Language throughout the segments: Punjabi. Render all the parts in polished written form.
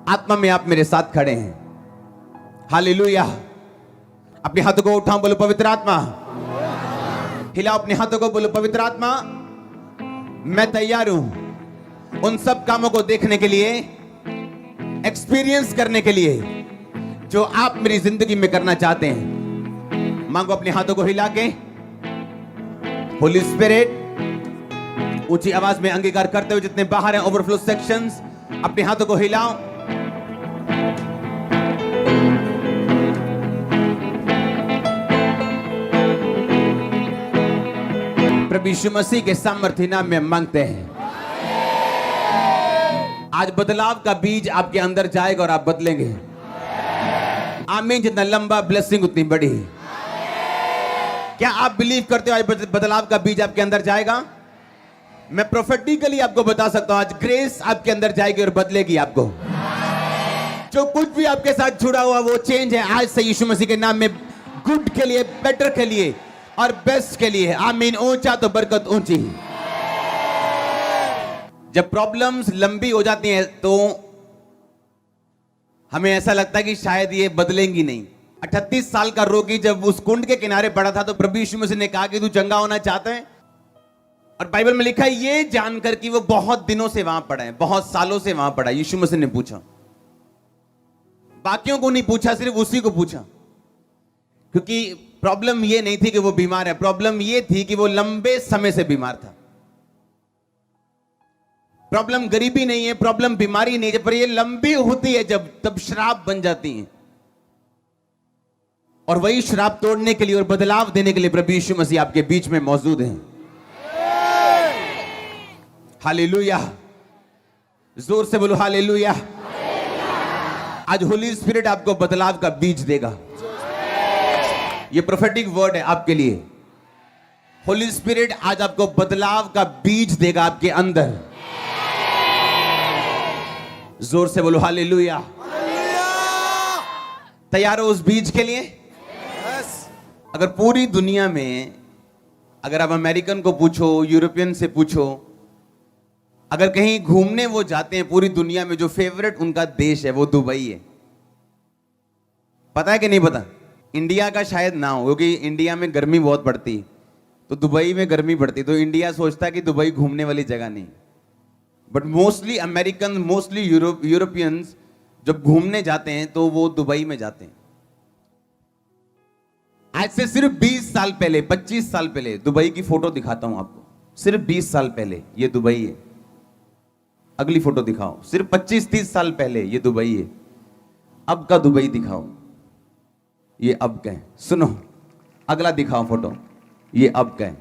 आत्मा में आप मेरे साथ खड़े हैं। हालेलुया। अपने हाथों को उठाओ, बोलो पवित्र आत्मा। हिलाओ अपने हाथों को, बोलो पवित्र आत्मा, मैं तैयार हूं उन सब कामों को देखने के लिए, एक्सपीरियंस करने के लिए जो आप मेरी जिंदगी में करना चाहते हैं। मांगो अपने हाथों को हिला के। होली स्पिरिट, ऊंची आवाज में अंगीकार करते हुए जितने बाहर हैं ओवरफ्लो सेक्शंस, अपने हाथों को हिलाओ। प्रभु यीशु मसीह के सामर्थ्य नाम में मांगते हैं। आज बदलाव का बीज आपके अंदर जाएगा और आप बदलेंगे। आमीन। जितना लंबा ब्लेसिंग उतनी बड़ी। क्या आप बिलीव करते हो आज बदलाव का बीज आपके अंदर जाएगा? मैं प्रोफेटिकली आपको बता सकता हूं, आज ग्रेस आपके अंदर जाएगी और बदलेगी आपको। जो कुछ भी आपके साथ जुड़ा हुआ वो चेंज है आज से यीशु मसीह के नाम में, गुड के लिए, बेटर के लिए और बेस्ट के लिए। आमीन। ऊंचा तो बरकत ऊंची। जब प्रॉब्लम्स लंबी हो जाती हैं तो हमें ऐसा लगता है कि शायद ये बदलेंगी नहीं। 38 साल का रोगी जब उस कुंड के किनारे पड़ा था तो प्रभु यीशु मसीह ने कहा कि तू चंगा होना चाहता है? और बाइबल में लिखा है ये जानकर कि वो बहुत दिनों से वहां पड़ा है, बहुत सालों से वहां पड़ा है। यीशु मसीह ने पूछा, बाकियों को नहीं पूछा, सिर्फ उसी को पूछा। क्योंकि प्रॉब्लम ये नहीं थी कि वो बीमार है, प्रॉब्लम ये थी कि वो लंबे समय से बीमार था। प्रॉब्लम गरीबी नहीं है, प्रॉब्लम बीमारी नहीं है, पर ये लंबी होती है जब तब श्राप बन जाती है। और वही श्राप तोड़ने के लिए और बदलाव देने के लिए प्रभु यीशु मसीह आपके बीच में मौजूद हैं। हालेलुया। जोर से बोलो हालेलुया। आज होली स्पिरिट आपको बदलाव का बीज देगा। ये प्रोफेटिक वर्ड है आपके लिए। होली स्पिरिट आज आपको बदलाव का बीज देगा आपके अंदर। जोर से बोलो हालेलुया। तैयार हो उस बीज के लिए? अगर पूरी दुनिया में, अगर आप अमेरिकन को पूछो, यूरोपियन से पूछो, अगर कहीं घूमने वो जाते हैं पूरी दुनिया में, जो फेवरेट उनका देश है वो दुबई है। पता है कि नहीं पता? इंडिया का शायद ना हो, क्योंकि इंडिया में गर्मी बहुत पड़ती, तो दुबई में गर्मी पड़ती, तो इंडिया सोचता है कि दुबई घूमने वाली जगह नहीं। But mostly American, mostly Europeans जब घूमने जाते हैं तो वो दुबई में जाते हैं। आज से सिर्फ 20 साल पहले, 25 साल पहले, दुबई की फोटो दिखाता हूं आपको। सिर्फ 20 साल पहले ये दुबई है। अगली फोटो दिखाओ। सिर्फ 25-30 साल पहले ये दुबई है। अब का दुबई दिखाओ। ये अब का है। सुनो, अगला दिखाओ फोटो। ये अब का है।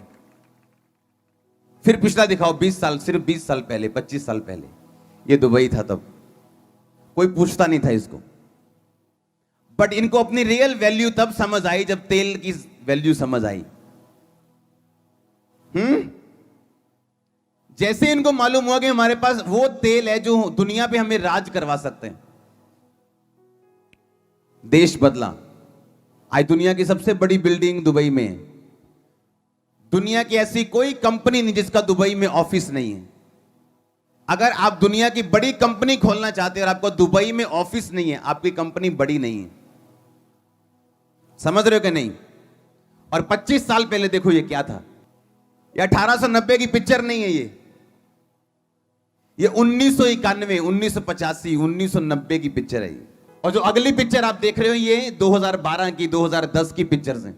फिर पिछला दिखाओ, 20 साल, सिर्फ 20 साल पहले, 25 साल पहले ये दुबई था। तब कोई पूछता नहीं था इसको। बट इनको अपनी रियल वैल्यू तब समझ आई जब तेल की वैल्यू समझ आई। जैसे इनको मालूम हुआ कि हमारे पास वो तेल है जो दुनिया पे हमें राज करवा सकते हैं, देश बदला। आज दुनिया की सबसे बड़ी बिल्डिंग दुबई में है। दुनिया की ऐसी कोई कंपनी नहीं जिसका दुबई में ऑफिस नहीं है। अगर आप दुनिया की बड़ी कंपनी खोलना चाहते हैं और आपको दुबई में ऑफिस नहीं है, आपकी कंपनी बड़ी नहीं है। समझ रहे हो कि नहीं? और 25 साल पहले देखो ये क्या था। ये 1890 की पिक्चर नहीं है, ये 1991, 1985, 1990 की पिक्चर है ये। और जो अगली पिक्चर आप देख रहे हो ये 2012 की, 2010 की पिक्चर्स हैं।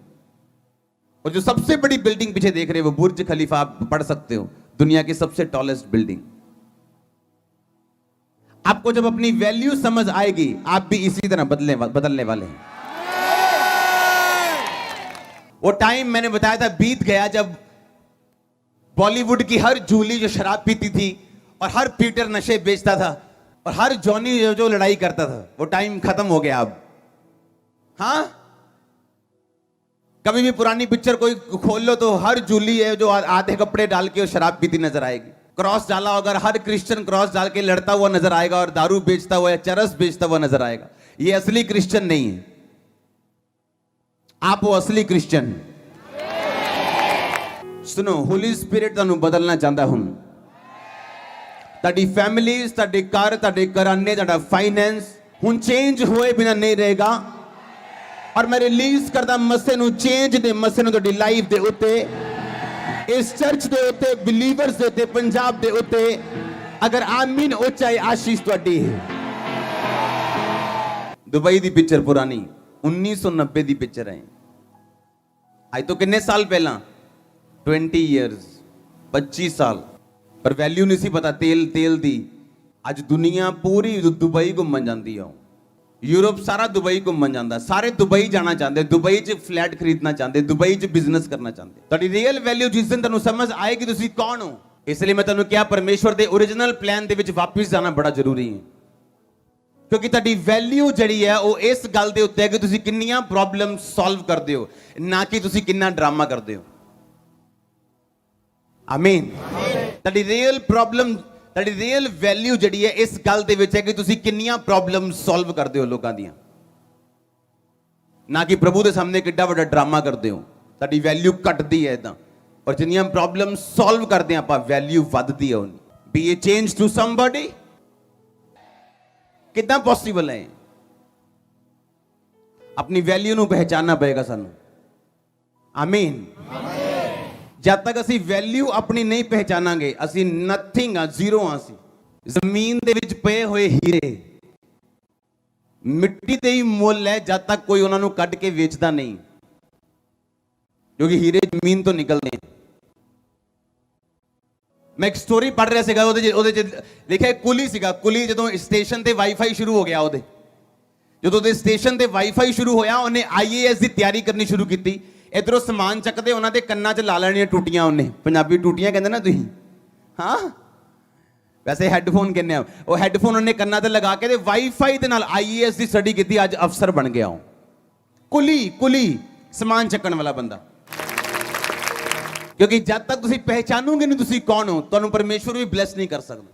और जो सबसे बड़ी बिल्डिंग पीछे देख रहे हो वो बुर्ज खलीफा, आप पढ़ सकते हो, दुनिया की सबसे टॉलेस्ट बिल्डिंग। आपको जब अपनी वैल्यू समझ आएगी, आप भी इसी तरह बदलने वाले हैं। वो टाइम मैंने बताया था बीत गया जब बॉलीवुड की हर जूली जो शराब पीती थी और हर पीटर नशे बेचता था और हर जॉनी जो लड़ाई करता था, वो टाइम खत्म हो गया अब। हाँ, कभी भी पुरानी पिक्चर कोई खोल लो तो हर जूली है जो आधे कपड़े डाल के शराब पीती नजर आएगी। क्रॉस डाला होगा, हर क्रिश्चियन क्रॉस डाल के लड़ता हुआ नजर आएगा और दारू बेचता हुआ या चरस बेचता हुआ नजर आएगा। ये असली क्रिश्चियन नहीं है। आप वो असली क्रिश्चियन। सुनो, होली स्पिरिट ਤੁਹਾਨੂੰ ਬਦਲਣਾ ਚਾਹੁੰਦਾ ਹੁਣ। ਤੁਹਾਡੀ ਫੈਮਿਲੀਜ਼, ਤੁਹਾਡੇ ਘਰ, ਤੁਹਾਡੇ ਘਰਾਨੇ, ਤੁਹਾਡਾ ਫਾਈਨੈਂਸ ਹੁਣ ਚੇਂਜ ਹੋਏ ਬਿਨਾ ਨਹੀਂ ਰਹੇਗਾ। ਔਰ ਮੈਂ ਰਿਲੀਜ਼ ਕਰਦਾ ਮਸੇ ਨੂੰ, ਚੇਂਜ ਦੇ ਮਸੇ ਨੂੰ ਤੁਹਾਡੀ ਲਾਈਫ ਦੇ ਉੱਤੇ, ਇਸ ਚਰਚ ਦੇ ਉੱਤੇ, ਬਿਲੀਵਰਸ ਦੇ ਉੱਤੇ, ਪੰਜਾਬ ਦੇ ਉੱਤੇ। ਅਗਰ ਆਮੀਨ ਉੱਚਾ ਹੈ, ਆਸ਼ੀਸ਼ ਤੁਹਾਡੀ ਹੈ। ਦੁਬਈ ਦੀ ਪਿਕਚਰ ਪੁਰਾਣੀ 1990 ਦੀ ਪਿਕਚਰ ਹੈ। ਅੱਜ ਤੋਂ ਕਿੰਨੇ ਸਾਲ ਪਹਿਲਾਂ? 20 ਇਅਰਸ, 25 ਸਾਲ। ਪਰ ਵੈਲਿਊ ਨਹੀਂ ਸੀ ਪਤਾ ਤੇਲ ਦੀ। ਅੱਜ ਦੁਨੀਆ ਪੂਰੀ ਦੁਬਈ ਘੁੰਮਣ ਜਾਂਦੀ ਆ। ਯੂਰਪ ਸਾਰਾ ਦੁਬਈ ਘੁੰਮਣ ਜਾਂਦਾ, ਸਾਰੇ ਦੁਬਈ ਜਾਣਾ ਚਾਹੁੰਦੇ, ਦੁਬਈ 'ਚ ਫਲੈਟ ਖਰੀਦਣਾ ਚਾਹੁੰਦੇ, ਦੁਬਈ 'ਚ ਬਿਜ਼ਨਸ ਕਰਨਾ ਚਾਹੁੰਦੇ। ਤੁਹਾਡੀ ਰੀਅਲ ਵੈਲਿਊ ਜਿਸ ਦਿਨ ਤੁਹਾਨੂੰ ਸਮਝ ਆਏਗੀ ਤੁਸੀਂ ਕੌਣ ਹੋ। ਇਸ ਲਈ ਮੈਂ ਤੁਹਾਨੂੰ ਕਿਹਾ ਪਰਮੇਸ਼ਵਰ ਦੇ ਓਰੀਜਨਲ ਪਲਾਨ ਦੇ ਵਿੱਚ ਵਾਪਸ ਜਾਣਾ ਬੜਾ ਜ਼ਰੂਰੀ ਹੈ। ਕਿਉਂਕਿ ਤੁਹਾਡੀ ਵੈਲਿਊ ਜਿਹੜੀ ਹੈ ਉਹ ਇਸ ਗੱਲ ਦੇ ਉੱਤੇ ਹੈ ਕਿ ਤੁਸੀਂ ਕਿੰਨੀਆਂ ਪ੍ਰੋਬਲਮ ਸੋਲਵ ਕਰਦੇ ਹੋ, ਨਾ ਕਿ ਤੁਸੀਂ ਕਿੰਨਾ ਡਰਾਮਾ ਕਰਦੇ ਹੋ। ਆਮੀਨ। ਤੁਹਾਡੀ ਰੀਅਲ ਪ੍ਰੋਬਲਮ, ਤੁਹਾਡੀ ਰੀਅਲ ਵੈਲਿਊ ਜਿਹੜੀ ਹੈ ਇਸ ਗੱਲ ਦੇ ਵਿੱਚ ਹੈ ਕਿ ਤੁਸੀਂ ਕਿੰਨੀਆਂ ਪ੍ਰੋਬਲਮ ਸੋਲਵ ਕਰਦੇ ਹੋ ਲੋਕਾਂ ਦੀਆਂ, ਨਾ ਕਿ ਪ੍ਰਭੂ ਦੇ ਸਾਹਮਣੇ ਕਿੱਡਾ ਵੱਡਾ ਡਰਾਮਾ ਕਰਦੇ ਹੋ। ਤੁਹਾਡੀ ਵੈਲਿਊ ਘਟਦੀ ਹੈ ਇਦਾਂ। ਔਰ ਜਿੰਨੀਆਂ ਪ੍ਰੋਬਲਮ ਸੋਲਵ ਕਰਦੇ ਆ ਆਪਾਂ, ਵੈਲਿਊ ਵੱਧਦੀ ਹੈ। ਬੀ ਇਹ ਚੇਂਜ ਟੂ ਸਮਬਡੀ ਕਿੱਦਾਂ ਪੋਸੀਬਲ ਹੈ? ਆਪਣੀ ਵੈਲਿਊ ਨੂੰ ਪਹਿਚਾਨਣਾ ਪਏਗਾ ਸਾਨੂੰ। ਆਮੀਨ। ਜਦ ਤੱਕ ਅਸੀਂ ਵੈਲਿਊ ਆਪਣੀ ਨਹੀਂ ਪਹਿਚਾਨਾਂਗੇ, ਅਸੀਂ ਨਥਿੰਗ ਆ, ਜ਼ੀਰੋ ਆ। ਅਸੀਂ ਜ਼ਮੀਨ ਦੇ ਵਿੱਚ ਪਏ ਹੋਏ ਹੀਰੇ, ਮਿੱਟੀ ਤੇ ਹੀ ਮੁੱਲ ਹੈ ਜਦ ਤੱਕ ਕੋਈ ਉਹਨਾਂ ਨੂੰ ਕੱਢ ਕੇ ਵੇਚਦਾ ਨਹੀਂ, ਕਿਉਂਕਿ ਹੀਰੇ ਜ਼ਮੀਨ ਤੋਂ ਨਿਕਲਦੇ ਆ। ਮੈਂ ਇੱਕ ਸਟੋਰੀ ਪੜ੍ਹ ਰਿਹਾ ਸੀਗਾ, ਉਹਦੇ ਚ ਲਿਖਿਆ ਕੁਲੀ ਸੀਗਾ। ਕੁਲੀ ਜਦੋਂ ਸਟੇਸ਼ਨ ਤੇ ਵਾਈਫਾਈ ਸ਼ੁਰੂ ਹੋ ਗਿਆ, ਜਦੋਂ ਉਹਦੇ ਸਟੇਸ਼ਨ ਤੇ ਵਾਈਫਾਈ ਸ਼ੁਰੂ ਹੋਇਆ, ਉਹਨੇ IAS ਦੀ ਤਿਆਰੀ ਕਰਨੀ ਸ਼ੁਰੂ ਕੀਤੀ। ਇਧਰੋਂ ਸਮਾਨ ਚੱਕਦੇ, ਉਹਨਾਂ ਦੇ ਕੰਨਾਂ 'ਚ ਲਾ ਲੈਣੀਆਂ ਟੂਟੀਆਂ। ਉਹਨੇ ਪੰਜਾਬੀ ਟੂਟੀਆਂ ਕਹਿੰਦੇ ਨਾ ਤੁਸੀਂ, ਹਾਂ ਵੈਸੇ ਹੈੱਡਫੋਨ ਕਹਿੰਦੇ ਆ। ਉਹ ਹੈੱਡਫੋਨ ਉਹਨੇ ਕੰਨਾਂ ਤੇ ਲਗਾ ਕੇ ਤੇ ਵਾਈਫਾਈ ਦੇ ਨਾਲ IAS ਦੀ ਸਟੱਡੀ ਕੀਤੀ। ਅੱਜ ਅਫਸਰ ਬਣ ਗਿਆ ਉਹ। ਕੁਲੀ ਸਮਾਨ ਚੱਕਣ ਵਾਲਾ ਬੰਦਾ। ਕਿਉਂਕਿ ਜਦ ਤੱਕ ਤੁਸੀਂ ਪਹਿਚਾਨੋਗੇ ਨਹੀਂ ਤੁਸੀਂ ਕੌਣ ਹੋ, ਤੁਹਾਨੂੰ ਪਰਮੇਸ਼ਵਰ ਵੀ ਬਲੈਸ ਨਹੀਂ ਕਰ ਸਕਦਾ।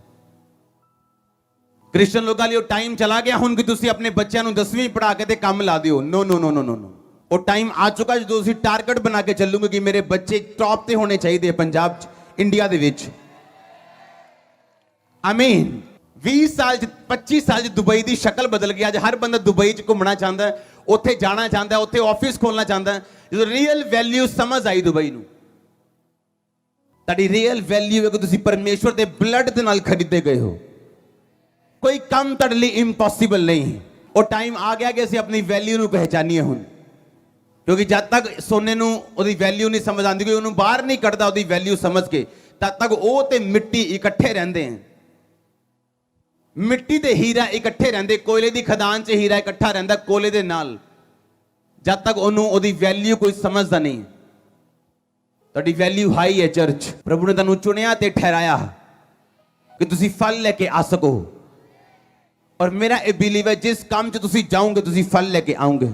ਕ੍ਰਿਸਚਨ ਲੋਕਾਂ ਲਈ ਉਹ ਟਾਈਮ ਚਲਾ ਗਿਆ ਹੁਣ ਕਿ ਤੁਸੀਂ ਆਪਣੇ ਬੱਚਿਆਂ ਨੂੰ 10ਵੀਂ ਪੜ੍ਹਾ ਕੇ ਤੇ ਕੰਮ ਲਾ ਦਿਓ। ਨੋ। ਉਹ ਟਾਈਮ ਆ ਚੁੱਕਾ ਜਦੋਂ ਤੁਸੀਂ ਟਾਰਗੇਟ ਬਣਾ ਕੇ ਚੱਲੋਗੇ ਕਿ ਮੇਰੇ ਬੱਚੇ ਟੌਪ ਤੇ ਹੋਣੇ ਚਾਹੀਦੇ ਪੰਜਾਬ 'ਚ, ਇੰਡੀਆ ਦੇ ਵਿੱਚ। ਆਮੀਨ। 20 ਸਾਲ 'ਚ, 25 ਸਾਲ 'ਚ ਦੁਬਈ ਦੀ ਸ਼ਕਲ ਬਦਲ ਗਈ। ਅੱਜ ਹਰ ਬੰਦਾ ਦੁਬਈ 'ਚ ਘੁੰਮਣਾ ਚਾਹੁੰਦਾ, ਉੱਥੇ ਜਾਣਾ ਚਾਹੁੰਦਾ, ਉੱਥੇ ਆਫਿਸ ਖੋਲਣਾ ਚਾਹੁੰਦਾ। ਜਦੋਂ ਰੀਅਲ ਵੈਲਿਊ ਸਮਝ ਆਈ ਦੁਬਈ ਨੂੰ, ਤੁਹਾਡੀ ਰੀਅਲ ਵੈਲਿਊ ਹੈ ਕਿ ਤੁਸੀਂ ਪਰਮੇਸ਼ਵਰ ਦੇ ਬਲੱਡ ਦੇ ਨਾਲ ਖਰੀਦੇ ਗਏ ਹੋ। ਕੋਈ ਕੰਮ ਤੁਹਾਡੇ ਲਈ ਇੰਪੋਸੀਬਲ ਨਹੀਂ। ਉਹ ਟਾਈਮ ਆ ਗਿਆ ਕਿ ਅਸੀਂ ਆਪਣੀ ਵੈਲਿਊ ਨੂੰ ਪਹਿਚਾਨੀਏ ਹੁਣ। ਕਿਉਂਕਿ ਜਦ ਤੱਕ ਸੋਨੇ ਨੂੰ ਉਹਦੀ ਵੈਲਿਊ ਨਹੀਂ ਸਮਝ ਆਉਂਦੀ, ਕੋਈ ਉਹਨੂੰ ਬਾਹਰ ਨਹੀਂ ਕੱਢਦਾ ਉਹਦੀ ਵੈਲਿਊ ਸਮਝ ਕੇ, ਤਦ ਤੱਕ ਉਹ ਤੇ ਮਿੱਟੀ ਇਕੱਠੇ ਰਹਿੰਦੇ ਹਨ। ਮਿੱਟੀ ਤੇ ਹੀਰਾ ਇਕੱਠੇ ਰਹਿੰਦੇ। ਕੋਇਲੇ ਦੀ ਖਦਾਨ 'ਚ ਹੀਰਾ ਇਕੱਠਾ ਰਹਿੰਦਾ ਕੋਲੇ ਦੇ ਨਾਲ, ਜਦ ਤੱਕ ਉਹਨੂੰ ਉਹਦੀ ਵੈਲਿਊ ਕੋਈ ਸਮਝਦਾ ਨਹੀਂ। ਤੁਹਾਡੀ ਵੈਲਿਊ ਹਾਈ ਹੈ ਚਰਚ। ਪ੍ਰਭੂ ਨੇ ਤੁਹਾਨੂੰ ਚੁਣਿਆ ਤੇ ਠਹਿਰਾਇਆ ਕਿ ਤੁਸੀਂ ਫਲ ਲੈ ਕੇ ਆ ਸਕੋ। ਔਰ ਮੇਰਾ ਇਹ ਬਿਲੀਵ ਹੈ ਜਿਸ ਕੰਮ 'ਚ ਤੁਸੀਂ ਜਾਓਗੇ ਤੁਸੀਂ ਫਲ ਲੈ ਕੇ ਆਓਗੇ।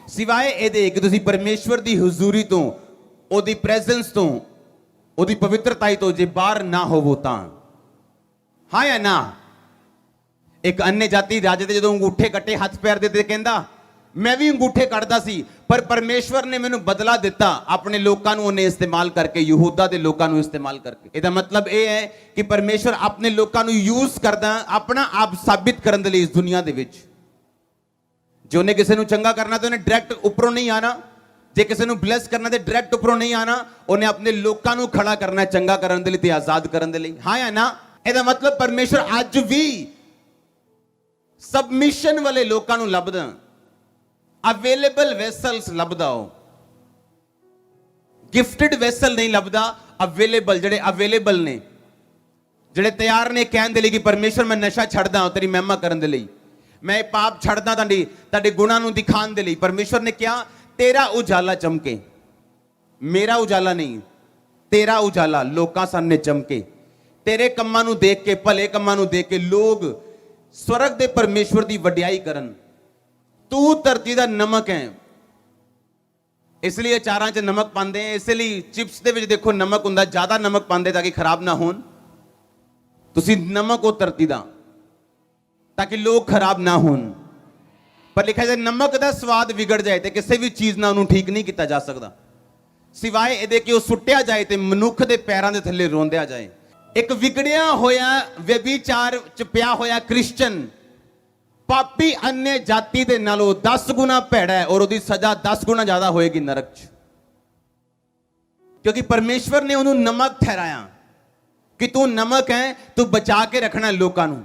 ਸਿਵਾਏ ਇਹਦੇ ਕਿ ਤੁਸੀਂ ਪਰਮੇਸ਼ਵਰ ਦੀ ਹਜ਼ੂਰੀ ਤੋਂ, ਉਹਦੀ ਪ੍ਰੈਜ਼ੈਂਸ ਤੋਂ, ਉਹਦੀ ਪਵਿੱਤਰਤਾ ਤੋਂ ਜੇ ਬਾਹਰ ਨਾ ਹੋਵੋ ਤਾਂ। ਹਾਂ ਜਾਂ ਨਾ? ਇੱਕ ਅੰਨੇ ਜਾਤੀ ਰਾਜੇ ਦੇ ਜਦੋਂ ਅੰਗੂਠੇ ਕੱਟੇ ਹੱਥ ਪੈਰ ਦੇ ਤੇ ਕਹਿੰਦਾ ਮੈਂ ਵੀ ਅੰਗੂਠੇ ਕੱਟਦਾ ਸੀ, ਪਰ ਪਰਮੇਸ਼ਵਰ ਨੇ ਮੈਨੂੰ ਬਦਲਾ ਦਿੱਤਾ। ਆਪਣੇ ਲੋਕਾਂ ਨੂੰ ਉਹਨੇ ਇਸਤੇਮਾਲ ਕਰਕੇ, ਯਹੂਦਾ ਦੇ ਲੋਕਾਂ ਨੂੰ ਇਸਤੇਮਾਲ ਕਰਕੇ। ਇਹਦਾ ਮਤਲਬ ਇਹ ਹੈ ਕਿ ਪਰਮੇਸ਼ਵਰ ਆਪਣੇ ਲੋਕਾਂ ਨੂੰ ਯੂਜ਼ ਕਰਦਾ ਆਪਣਾ ਆਪ ਸਾਬਿਤ ਕਰਨ ਦੇ ਲਈ ਇਸ ਦੁਨੀਆ ਦੇ ਵਿੱਚ। ਜੇ ਉਹਨੇ ਕਿਸੇ ਨੂੰ ਚੰਗਾ ਕਰਨਾ ਤਾਂ ਉਹਨੇ ਡਾਇਰੈਕਟ ਉੱਪਰੋਂ ਨਹੀਂ ਆਣਾ। ਜੇ ਕਿਸੇ ਨੂੰ ਬਲੈਸ ਕਰਨਾ ਤੇ ਡਾਇਰੈਕਟ ਉੱਪਰੋਂ ਨਹੀਂ ਆਣਾ। ਉਹਨੇ ਆਪਣੇ ਲੋਕਾਂ ਨੂੰ ਖੜਾ ਕਰਨਾ ਚੰਗਾ ਕਰਨ ਦੇ ਲਈ ਤੇ ਆਜ਼ਾਦ ਕਰਨ ਦੇ ਲਈ। ਹਾਂ ਜਾਂ ਨਾ? ਇਹਦਾ ਮਤਲਬ ਪਰਮੇਸ਼ਵਰ ਅੱਜ ਵੀ ਸਬਮਿਸ਼ਨ ਵਾਲੇ ਲੋਕਾਂ ਨੂੰ ਲੱਭਦਾ, ਅਵੇਲੇਬਲ ਵੈਸਲਸ ਲੱਭਦਾ। ਉਹ ਗਿਫਟਡ ਵੈਸਲ ਨਹੀਂ ਲੱਭਦਾ, ਅਵੇਲੇਬਲ, ਜਿਹੜੇ ਅਵੇਲੇਬਲ ਨੇ, ਜਿਹੜੇ ਤਿਆਰ ਨੇ ਕਹਿਣ ਦੇ ਲਈ ਕਿ ਪਰਮੇਸ਼ਵਰ ਮੈਂ ਨਸ਼ਾ ਛੱਡਦਾ ਤੇਰੀ ਮਹਿਮਾ ਕਰਨ ਦੇ ਲਈ, ਮੈਂ ਇਹ ਪਾਪ ਛੱਡਦਾ ਤੁਹਾਡੇ ਗੁਣਾਂ ਨੂੰ ਦਿਖਾਉਣ ਦੇ ਲਈ। ਪਰਮੇਸ਼ਵਰ ਨੇ ਕਿਹਾ ਤੇਰਾ ਉਜਾਲਾ ਚਮਕੇ, ਮੇਰਾ ਉਜਾਲਾ ਨਹੀਂ, ਤੇਰਾ ਉਜਾਲਾ ਲੋਕਾਂ ਸਾਹਮਣੇ ਚਮਕੇ। ਤੇਰੇ ਕੰਮਾਂ ਨੂੰ ਦੇਖ ਕੇ, ਭਲੇ ਕੰਮਾਂ ਨੂੰ ਦੇਖ ਕੇ ਲੋਕ ਸਵਰਗ ਦੇ ਪਰਮੇਸ਼ਵਰ ਦੀ ਵਡਿਆਈ ਕਰਨ। ਤੂੰ ਧਰਤੀ ਦਾ ਨਮਕ ਹੈ। ਇਸ ਲਈ ਅਚਾਰਾਂ 'ਚ ਨਮਕ ਪਾਉਂਦੇ ਆ, ਇਸ ਲਈ ਚਿਪਸ ਦੇ ਵਿੱਚ ਦੇਖੋ ਨਮਕ ਹੁੰਦਾ, ਜ਼ਿਆਦਾ ਨਮਕ ਪਾਉਂਦੇ ਤਾਂ ਕਿ ਖਰਾਬ ਨਾ ਹੋਣ। ਤੁਸੀਂ ਨਮਕ ਹੋ ਧਰਤੀ ਦਾ, ਤਾਂ ਕਿ ਲੋਕ ਖਰਾਬ ਨਾ ਹੋਣ। ਪਰ ਲਿਖਿਆ ਜਾਏ ਨਮਕ ਦਾ ਸਵਾਦ ਵਿਗੜ ਜਾਏ ਤੇ ਕਿਸੇ ਵੀ ਚੀਜ਼ ਨਾਲ ਉਹਨੂੰ ਠੀਕ ਨਹੀਂ ਕੀਤਾ ਜਾ ਸਕਦਾ, ਸਿਵਾਏ ਇਹਦੇ ਕਿ ਉਹ ਸੁੱਟਿਆ ਜਾਏ ਤੇ ਮਨੁੱਖ ਦੇ ਪੈਰਾਂ ਦੇ ਥੱਲੇ ਰੋਂਦਿਆ ਜਾਏ। ਇੱਕ ਵਿਗੜਿਆ ਹੋਇਆ ਵਿਅਭਿਚਾਰ ਚ ਪਿਆ ਹੋਇਆ ਕ੍ਰਿਸਚਨ ਪਾਪੀ अन्य ਜਾਤੀ ਦੇ ਨਾਲੋਂ 10 ਗੁਣਾ ਭੈੜਾ ਹੈ, ਔਰ ਉਹਦੀ ਸਜ਼ਾ 10 ਗੁਣਾ ਜ਼ਿਆਦਾ ਹੋਏਗੀ ਨਰਕ ਚ। ਕਿਉਂਕਿ ਪਰਮੇਸ਼ਵਰ ਨੇ ਉਹਨੂੰ ਨਮਕ ਠਹਿਰਾਇਆ ਕਿ ਤੂੰ ਨਮਕ ਹੈ, ਤੂੰ ਬਚਾ ਕੇ ਰੱਖਣਾ ਲੋਕਾਂ ਨੂੰ,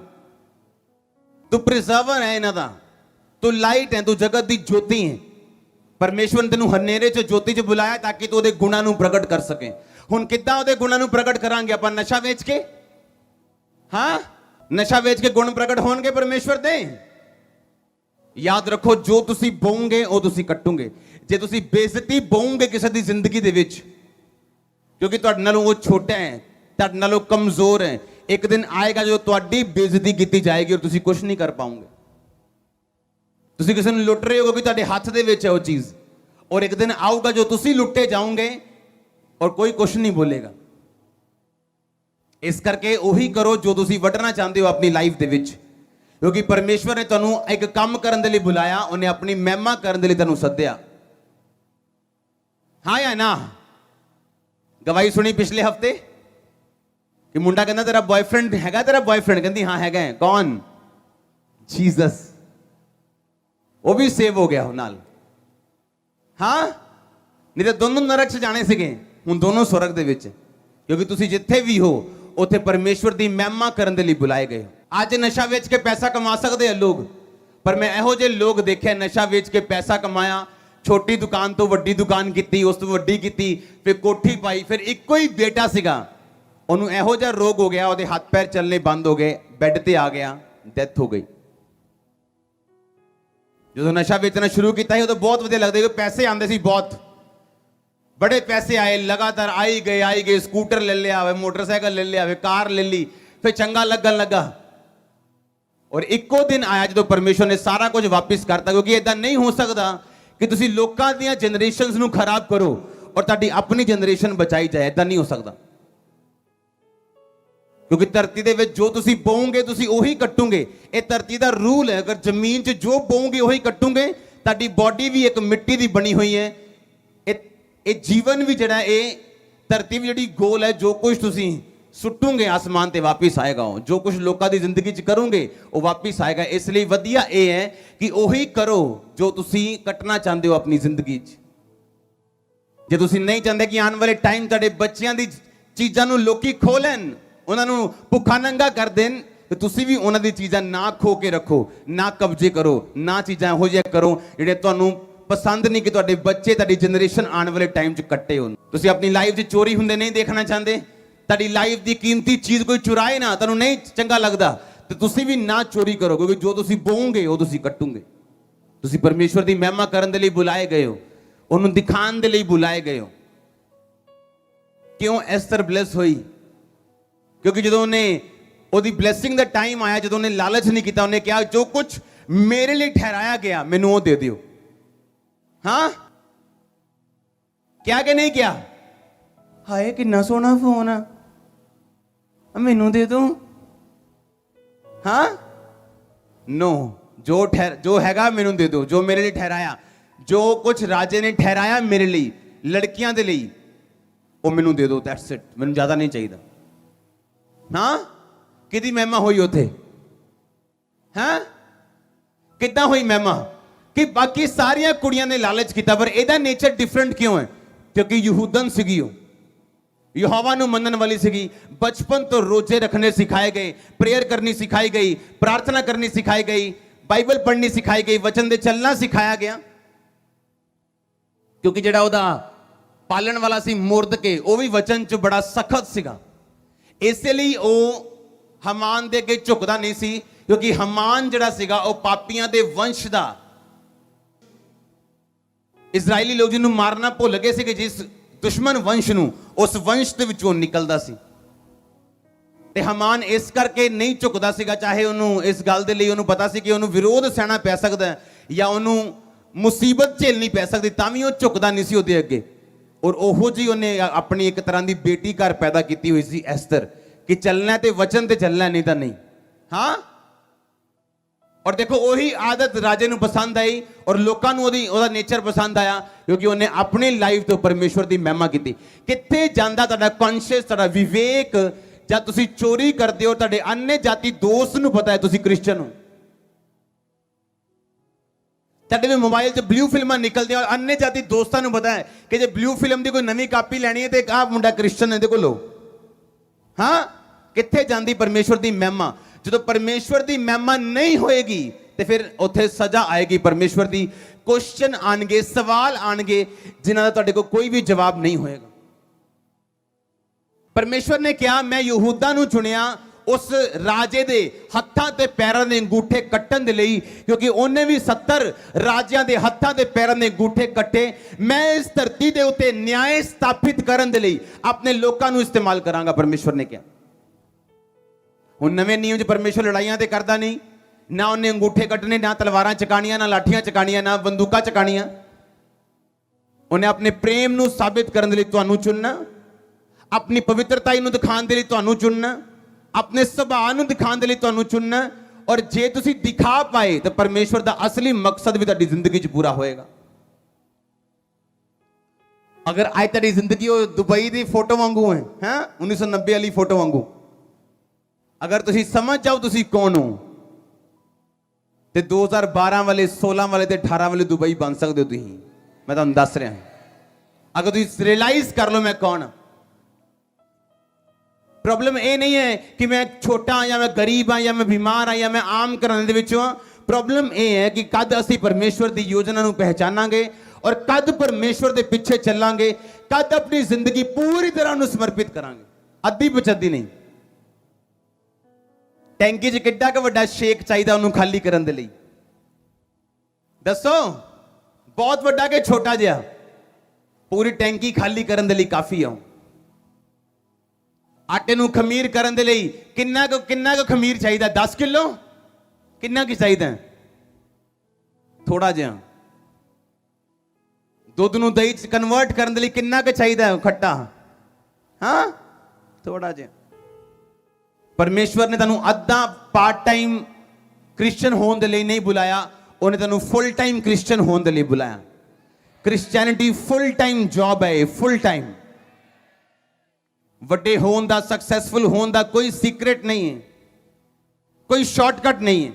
ਤੂੰ ਪ੍ਰਿਜ਼ਰਵਰ ਹੈ ਇਹਨਾਂ ਦਾ, ਤੂੰ ਲਾਈਟ ਹੈ, ਤੂੰ ਜਗਤ ਦੀ ਜੋਤੀ ਹੈ। ਪਰਮੇਸ਼ਵਰ ਨੇ ਤੈਨੂੰ ਹਨੇਰੇ ਚ ਜੋਤੀ ਚ ਬੁਲਾਇਆ ਤਾਂ ਕਿ ਤੂੰ ਉਹਦੇ ਗੁਣਾਂ ਨੂੰ ਪ੍ਰਗਟ ਕਰ ਸਕੇ। ਹੁਣ ਕਿੱਦਾਂ ਉਹਦੇ ਗੁਣਾਂ ਨੂੰ ਪ੍ਰਗਟ ਕਰਾਂਗੇ ਆਪਾਂ? ਨਸ਼ਾ ਵੇਚ ਕੇ? ਹਾਂ, ਨਸ਼ਾ ਵੇਚ ਕੇ ਗੁਣ ਪ੍ਰਗਟ ਹੋਣਗੇ ਪਰਮੇਸ਼ਵਰ ਦੇ? ਯਾਦ ਰੱਖੋ, ਜੋ ਤੁਸੀਂ ਬੋਓਗੇ ਉਹ ਤੁਸੀਂ ਕੱਟੋਗੇ। ਜੇ ਤੁਸੀਂ ਬੇਇੱਜ਼ਤੀ ਬੋਓਗੇ ਕਿਸੇ ਦੀ ਜ਼ਿੰਦਗੀ ਦੇ ਵਿੱਚ, ਕਿਉਂਕਿ ਤੁਹਾਡੇ ਨਾਲੋਂ ਉਹ ਛੋਟਾ ਹੈ, ਤੁਹਾਡੇ ਨਾਲੋਂ ਕਮਜ਼ੋਰ ਹੈ, ਇੱਕ ਦਿਨ ਆਏਗਾ ਜਦੋਂ ਤੁਹਾਡੀ ਬੇਇੱਜ਼ਤੀ ਕੀਤੀ ਜਾਏਗੀ ਔਰ ਤੁਸੀਂ ਕੁਝ ਨਹੀਂ ਕਰ ਪਾਓਗੇ। ਤੁਸੀਂ ਕਿਸੇ ਨੂੰ ਲੁੱਟ ਰਹੇ ਹੋ ਕਿ ਤੁਹਾਡੇ ਹੱਥ ਦੇ ਵਿੱਚ ਹੈ ਉਹ ਚੀਜ਼, ਔਰ ਇੱਕ ਦਿਨ ਆਊਗਾ ਜੋ ਤੁਸੀਂ ਲੁੱਟੇ ਜਾਓਗੇ ਔਰ ਕੋਈ ਕੁਝ ਨਹੀਂ ਬੋਲੇਗਾ। ਇਸ ਕਰਕੇ ਉਹੀ ਕਰੋ ਜੋ ਤੁਸੀਂ ਵਟਣਾ ਚਾਹੁੰਦੇ ਹੋ ਆਪਣੀ ਲਾਈਫ ਦੇ ਵਿੱਚ, ਕਿਉਂਕਿ ਪਰਮੇਸ਼ਵਰ ਨੇ ਤੁਹਾਨੂੰ ਇੱਕ ਕੰਮ ਕਰਨ ਦੇ ਲਈ ਬੁਲਾਇਆ, ਉਹਨੇ ਆਪਣੀ ਮਹਿਮਾ ਕਰਨ ਦੇ ਲਈ ਤੁਹਾਨੂੰ ਸੱਦਿਆ। ਹਾਂ ਜਾਂ ਨਾ? ਗਵਾਹੀ ਸੁਣੀ ਪਿਛਲੇ ਹਫਤੇ ਕਿ ਮੁੰਡਾ ਕਹਿੰਦਾ ਤੇਰਾ ਬॉयਫ੍ਰੈਂਡ ਹੈਗਾ? ਤੇਰਾ ਬॉयਫ੍ਰੈਂਡ? ਕਹਿੰਦੀ ਹਾਂ ਹੈਗਾ ਹੈ। ਕੌਣ? ਜੀਸਸ। ਉਹ ਵੀ ਸੇਵ ਹੋ ਗਿਆ ਉਹ ਨਾਲ। ਹਾਂ, ਨਹੀਂ ਤਾਂ ਦੋਨੋਂ ਨਰਕ 'ਚ ਜਾਣੇ ਸੀਗੇ, ਹੁਣ ਦੋਨੋਂ ਸਵਰਗ ਦੇ ਵਿੱਚ, ਕਿਉਂਕਿ ਤੁਸੀਂ ਜਿੱਥੇ ਵੀ ਹੋ ਉੱਥੇ ਪਰਮੇਸ਼ਵਰ ਦੀ ਮਹਿਮਾ ਕਰਨ ਦੇ ਲਈ ਬੁਲਾਏ ਗਏ ਹੋ। ਅੱਜ ਨਸ਼ਾ ਵੇਚ ਕੇ ਪੈਸਾ ਕਮਾ ਸਕਦੇ ਆ ਲੋਕ, ਪਰ ਮੈਂ ਇਹੋ ਜਿਹੇ ਲੋਕ ਦੇਖਿਆ ਨਸ਼ਾ ਵੇਚ ਕੇ ਪੈਸਾ ਕਮਾਇਆ, ਛੋਟੀ ਦੁਕਾਨ ਤੋਂ ਵੱਡੀ ਦੁਕਾਨ ਕੀਤੀ, ਉਸ ਤੋਂ ਵੱਡੀ ਕੀਤੀ, ਫਿਰ ਕੋਠੀ ਪਾਈ, ਫਿਰ ਇੱਕੋ ਹੀ ਬੇਟਾ ਸੀਗਾ, ਉਹਨੂੰ ਇਹੋ ਜਿਹਾ ਰੋਗ ਹੋ ਗਿਆ, ਉਹਦੇ ਹੱਥ ਪੈਰ ਚੱਲਣੇ ਬੰਦ ਹੋ ਗਏ, ਬੈੱਡ ਤੇ ਆ ਗਿਆ, ਡੈਥ ਹੋ ਗਈ। ਜਦੋਂ ਨਸ਼ਾ ਵੇਚਣਾ ਸ਼ੁਰੂ ਕੀਤਾ ਸੀ ਉਦੋਂ ਬਹੁਤ ਵਧੀਆ ਲੱਗਦਾ ਸੀ, ਪੈਸੇ ਆਉਂਦੇ ਸੀ, ਬਹੁਤ बड़े पैसे आए, लगातार आई गए, स्कूटर ले लिया, मोटरसाइकिल ले लिया, कार ले ली, फिर चंगा लगन लगा। और इको दिन आया जो परमेश्वर ने सारा कुछ वापस करता, क्योंकि ऐसा नहीं हो सकता कि तुसी लोकां दी जनरेशंस नूं खराब करो और तुहाडी अपनी जनरेशन बचाई जाए, ऐसा नहीं हो सकता। क्योंकि धरती दे विच जो तुसी बोओगे तुसी ओही कट्टोगे, ये धरती दा रूल है। अगर जमीन च जो बोओगे ओही कट्टोगे। तुहाडी बॉडी भी एक मिट्टी दी बनी हुई है, ये जीवन भी जड़ा ये धरती भी जी गोल है, जो कुछ तुसी सुटोगे आसमान ते वापिस आएगा, जो कुछ लोगों की जिंदगी च करोगे वो वापिस आएगा। इसलिए वधिया ये है कि वही करो जो तुसी कटना चाहते हो अपनी जिंदगी च। जे तुसी नहीं चाहते कि आने वाले टाइम तुहाडे बच्चियां दी चीज़ां नूं लोकी खो लैन, उन्हां नूं भुखा नंगा कर देन, तो तुसी भी उन्हां दी चीज़ां ना खो के रखो, ना कब्जे करो, ना चीज़ां इहो जिहा करो जिहड़े तुहानूं पसंद नहीं कि तुहाडे बच्चे तुहाडी जनरेशन आने वाले टाइम च कट्टे होण। तुसीं अपनी लाइफ च चोरी हुंदे नहीं देखना चाहते, तुहाडी लाइफ दी कीमती चीज़ कोई चुराए ना, तुहानूं नहीं चंगा लगदा, तो तुसीं भी ना चोरी करो, क्योंकि जो तुसीं बोओगे वो तुसीं कट्टोगे। तुसीं परमेश्वर दी महिमा करन दे लई बुलाए गए हो, उहनूं दिखाण दे लई बुलाए गए हो। क्यों एस्तर ब्लेस होई? क्योंकि जदों उहने ओहदी ब्लैसिंग दा टाइम आया, जदों उहने लालच नहीं कीता, उहने कहा जो कुछ मेरे लिए ठहराया गया मैनूं वो दे दिओ। हाँ, क्या के नहीं क्या? हाय कितना सोहना फोन आ, मैनू दे दो। हाँ, नो, जो हैगा मैनू दे दो, जो मेरे लिए ठहराया, जो कुछ राजे ने ठहराया मेरे लिए लड़कियां दे लिए वो मैनू दे दो, दैट्स इट, मैनू ज्यादा नहीं चाहिए। हाँ, किदी महिमा हुई उथे? हाँ, कितना हुई महिमा कि बाकी सारिया कुड़ियां ने लालच किया, पर एदा नेचर डिफरेंट क्यों है? क्योंकि यहूदन सीगी, यहोवा नूं मनन वाली सीगी, बचपन तो रोजे रखने सिखाए गए, प्रेयर करनी सिखाई गई, प्रार्थना करनी सिखाई गई, बाइबल पढ़नी सिखाई गई, वचन दे चलना सिखाया गया। क्योंकि जिहड़ा ओहदा पालन वाला सी मुर्दके, वो भी वचन च बड़ा सख्त सीगा, इसलिए वो हमान दे अगे झुकदा नहीं सी, क्योंकि हमान जिहड़ा सीगा वो पापियां दे वंश दा, इजरायली लोग जिन्होंने मारना भुल गए थे, जिस दुश्मन वंश नूं, उस वंश दे विचों निकलदा सी। ते हमान इस करके नहीं झुकदा सीगा, चाहे उन्होंने इस गल दे लई उन्होंने पता सी कि उन्होंने विरोध सहना पै सकदा है या उन्होंने मुसीबत झेलनी पै सकदी, तां वी ओह झुकदा नहीं सी उहदे अगे। और ओहो जी उन्हें अपनी एक तरह की बेटी घर पैदा की हुई सी एस्तर, कि चलना ते वचन ते चलना, नहीं तो नहीं। हाँ, और देखो वही आदत राजे नूं पसंद आई और लोकां नूं ओहदा नेचर पसंद आया, क्योंकि उन्हें अपनी लाइफ तो परमेश्वर की महिमा की। कित्थे जांदा तुहाडा कॉन्शियस, तुहाडा विवेक ਜਾਂ ਤੁਸੀਂ ਚੋਰੀ ਕਰਦੇ ਹੋ, ਤੁਹਾਡੇ ਅੰਨੇ ਜਾਤੀ ਦੋਸਤ ਨੂੰ ਪਤਾ ਹੈ ਤੁਸੀਂ ਕ੍ਰਿਸਚਨ ਹੋ, ਤੁਹਾਡੇ मोबाइल च ब्लू फिल्म निकलती और अन्य जाति दोस्तों को पता है कि जो ब्लू फिल्म की कोई नवी कापी लैनी है तो मुंडा क्रिश्चन है को लो। हाँ, कित्थे जाती परमेश्वर की महिमा? जो परमेश्वर की महिमा नहीं होएगी तो फिर उत्थे सजा आएगी परमेश्वर की। क्वेश्चन आएंगे, सवाल आएंगे जिन्हां दा तुहाडे कोल कोई भी जवाब नहीं होएगा। परमेश्वर ने कहा मैं यहूदा नूं चुनिया उस राजे दे हत्थां ते पैरां दे अंगूठे कट्टण दे लई, क्योंकि उन्हें भी 70 राजियां दे हत्थां ते पैरां दे अंगूठे कट्टे। मैं इस धरती दे उत्ते न्याय स्थापित करन दे लई अपने लोकां नूं इस्तेमाल करांगा, परमेश्वर ने कहा। हुण नवें नियम च परमेश्वर लड़ाइयां ते करदा नहीं, ना उन्हें अंगूठे कट्टने, ना तलवारां चकाणियां, ना लाठियां चकाणियां, ना बंदूकां चकाणियां। उन्हें अपने प्रेम नूं साबित करन दे लई तुहानूं चुनना, अपनी पवित्रता नूं दिखाउण दे लई तुहानूं चुनना, अपने सुभाਅ ਨੂੰ ਦਿਖਾਉਣ ਦੇ ਲਈ ਤੁਹਾਨੂੰ ਚੁਣਨਾ। ਔਰ ਜੇ ਤੁਸੀਂ ਦਿਖਾ ਪਾਏ ਤਾਂ ਪਰਮੇਸ਼ਵਰ ਦਾ ਅਸਲੀ ਮਕਸਦ ਵੀ ਤੁਹਾਡੀ ਜ਼ਿੰਦਗੀ 'ਚ ਪੂਰਾ ਹੋਏਗਾ। ਅਗਰ ਅੱਜ ਤੁਹਾਡੀ ਜ਼ਿੰਦਗੀ ਉਹ ਦੁਬਈ ਦੀ ਫੋਟੋ ਵਾਂਗੂ ਹੈ, 1990 ਵਾਲੀ ਫੋਟੋ ਵਾਂਗੂ, ਅਗਰ ਤੁਸੀਂ ਸਮਝ ਜਾਓ ਤੁਸੀਂ ਕੌਣ ਹੋ ਤੇ 2012 ਵਾਲੇ, 16 ਵਾਲੇ ਤੇ 18 ਵਾਲੇ ਦੁਬਈ ਬਣ ਸਕਦੇ ਹੋ ਤੁਸੀਂ। ਮੈਂ ਤੁਹਾਨੂੰ ਦੱਸ ਰਿਹਾ ਹਾਂ, ਅਗਰ ਤੁਸੀਂ ਰਿਅਲਾਈਜ਼ ਕਰ ਲਓ ਮੈਂ ਕੌਣ ਹਾਂ। प्रॉब्लम ये नहीं है कि मैं छोटा हाँ, या मैं गरीब हाँ, या मैं बीमार हाँ, या मैं आम घराने दे विचों हाँ। प्रॉब्लम ये है कि कद असी परमेश्वर की योजना नूं पहचानांगे और कद परमेश्वर के पीछे चलांगे, कद अपनी जिंदगी पूरी तरह नूं समर्पित करांगे, अद्धी पचद्धी नहीं। टैंकी च किड्डा क वड्डा शेक चाहिए उन्होंने खाली करन दे लई? दसो, बहुत वड्डा कि छोटा जिहा? पूरी टैंकी खाली करन दे लई काफी है। आटे नूं खमीर करन दे लई किन्ना को खमीर चाहिए? 10 किलो? किन्ना की चाहिए? थोड़ा जिहा। दुध नूं दही च कन्वर्ट करन दे लई किन्ना को चाहिए खट्टा? हाँ, थोड़ा जिहा। परमेश्वर ने तुहानूं अद्धा पार्ट टाइम क्रिश्चियन होने दे लई नहीं बुलाया, उन्हें तुहानूं फुल टाइम क्रिश्चियन होने दे लई बुलाया। क्रिश्चियनिटी फुल टाइम जॉब है, फुल टाइम। ਵੱਡੇ ਹੋਣ ਦਾ, ਸਕਸੈਸਫੁਲ ਹੋਣ ਦਾ ਕੋਈ ਸੀਕ੍ਰੇਟ ਨਹੀਂ ਹੈ, ਕੋਈ ਸ਼ਾਰਟਕਟ ਨਹੀਂ ਹੈ।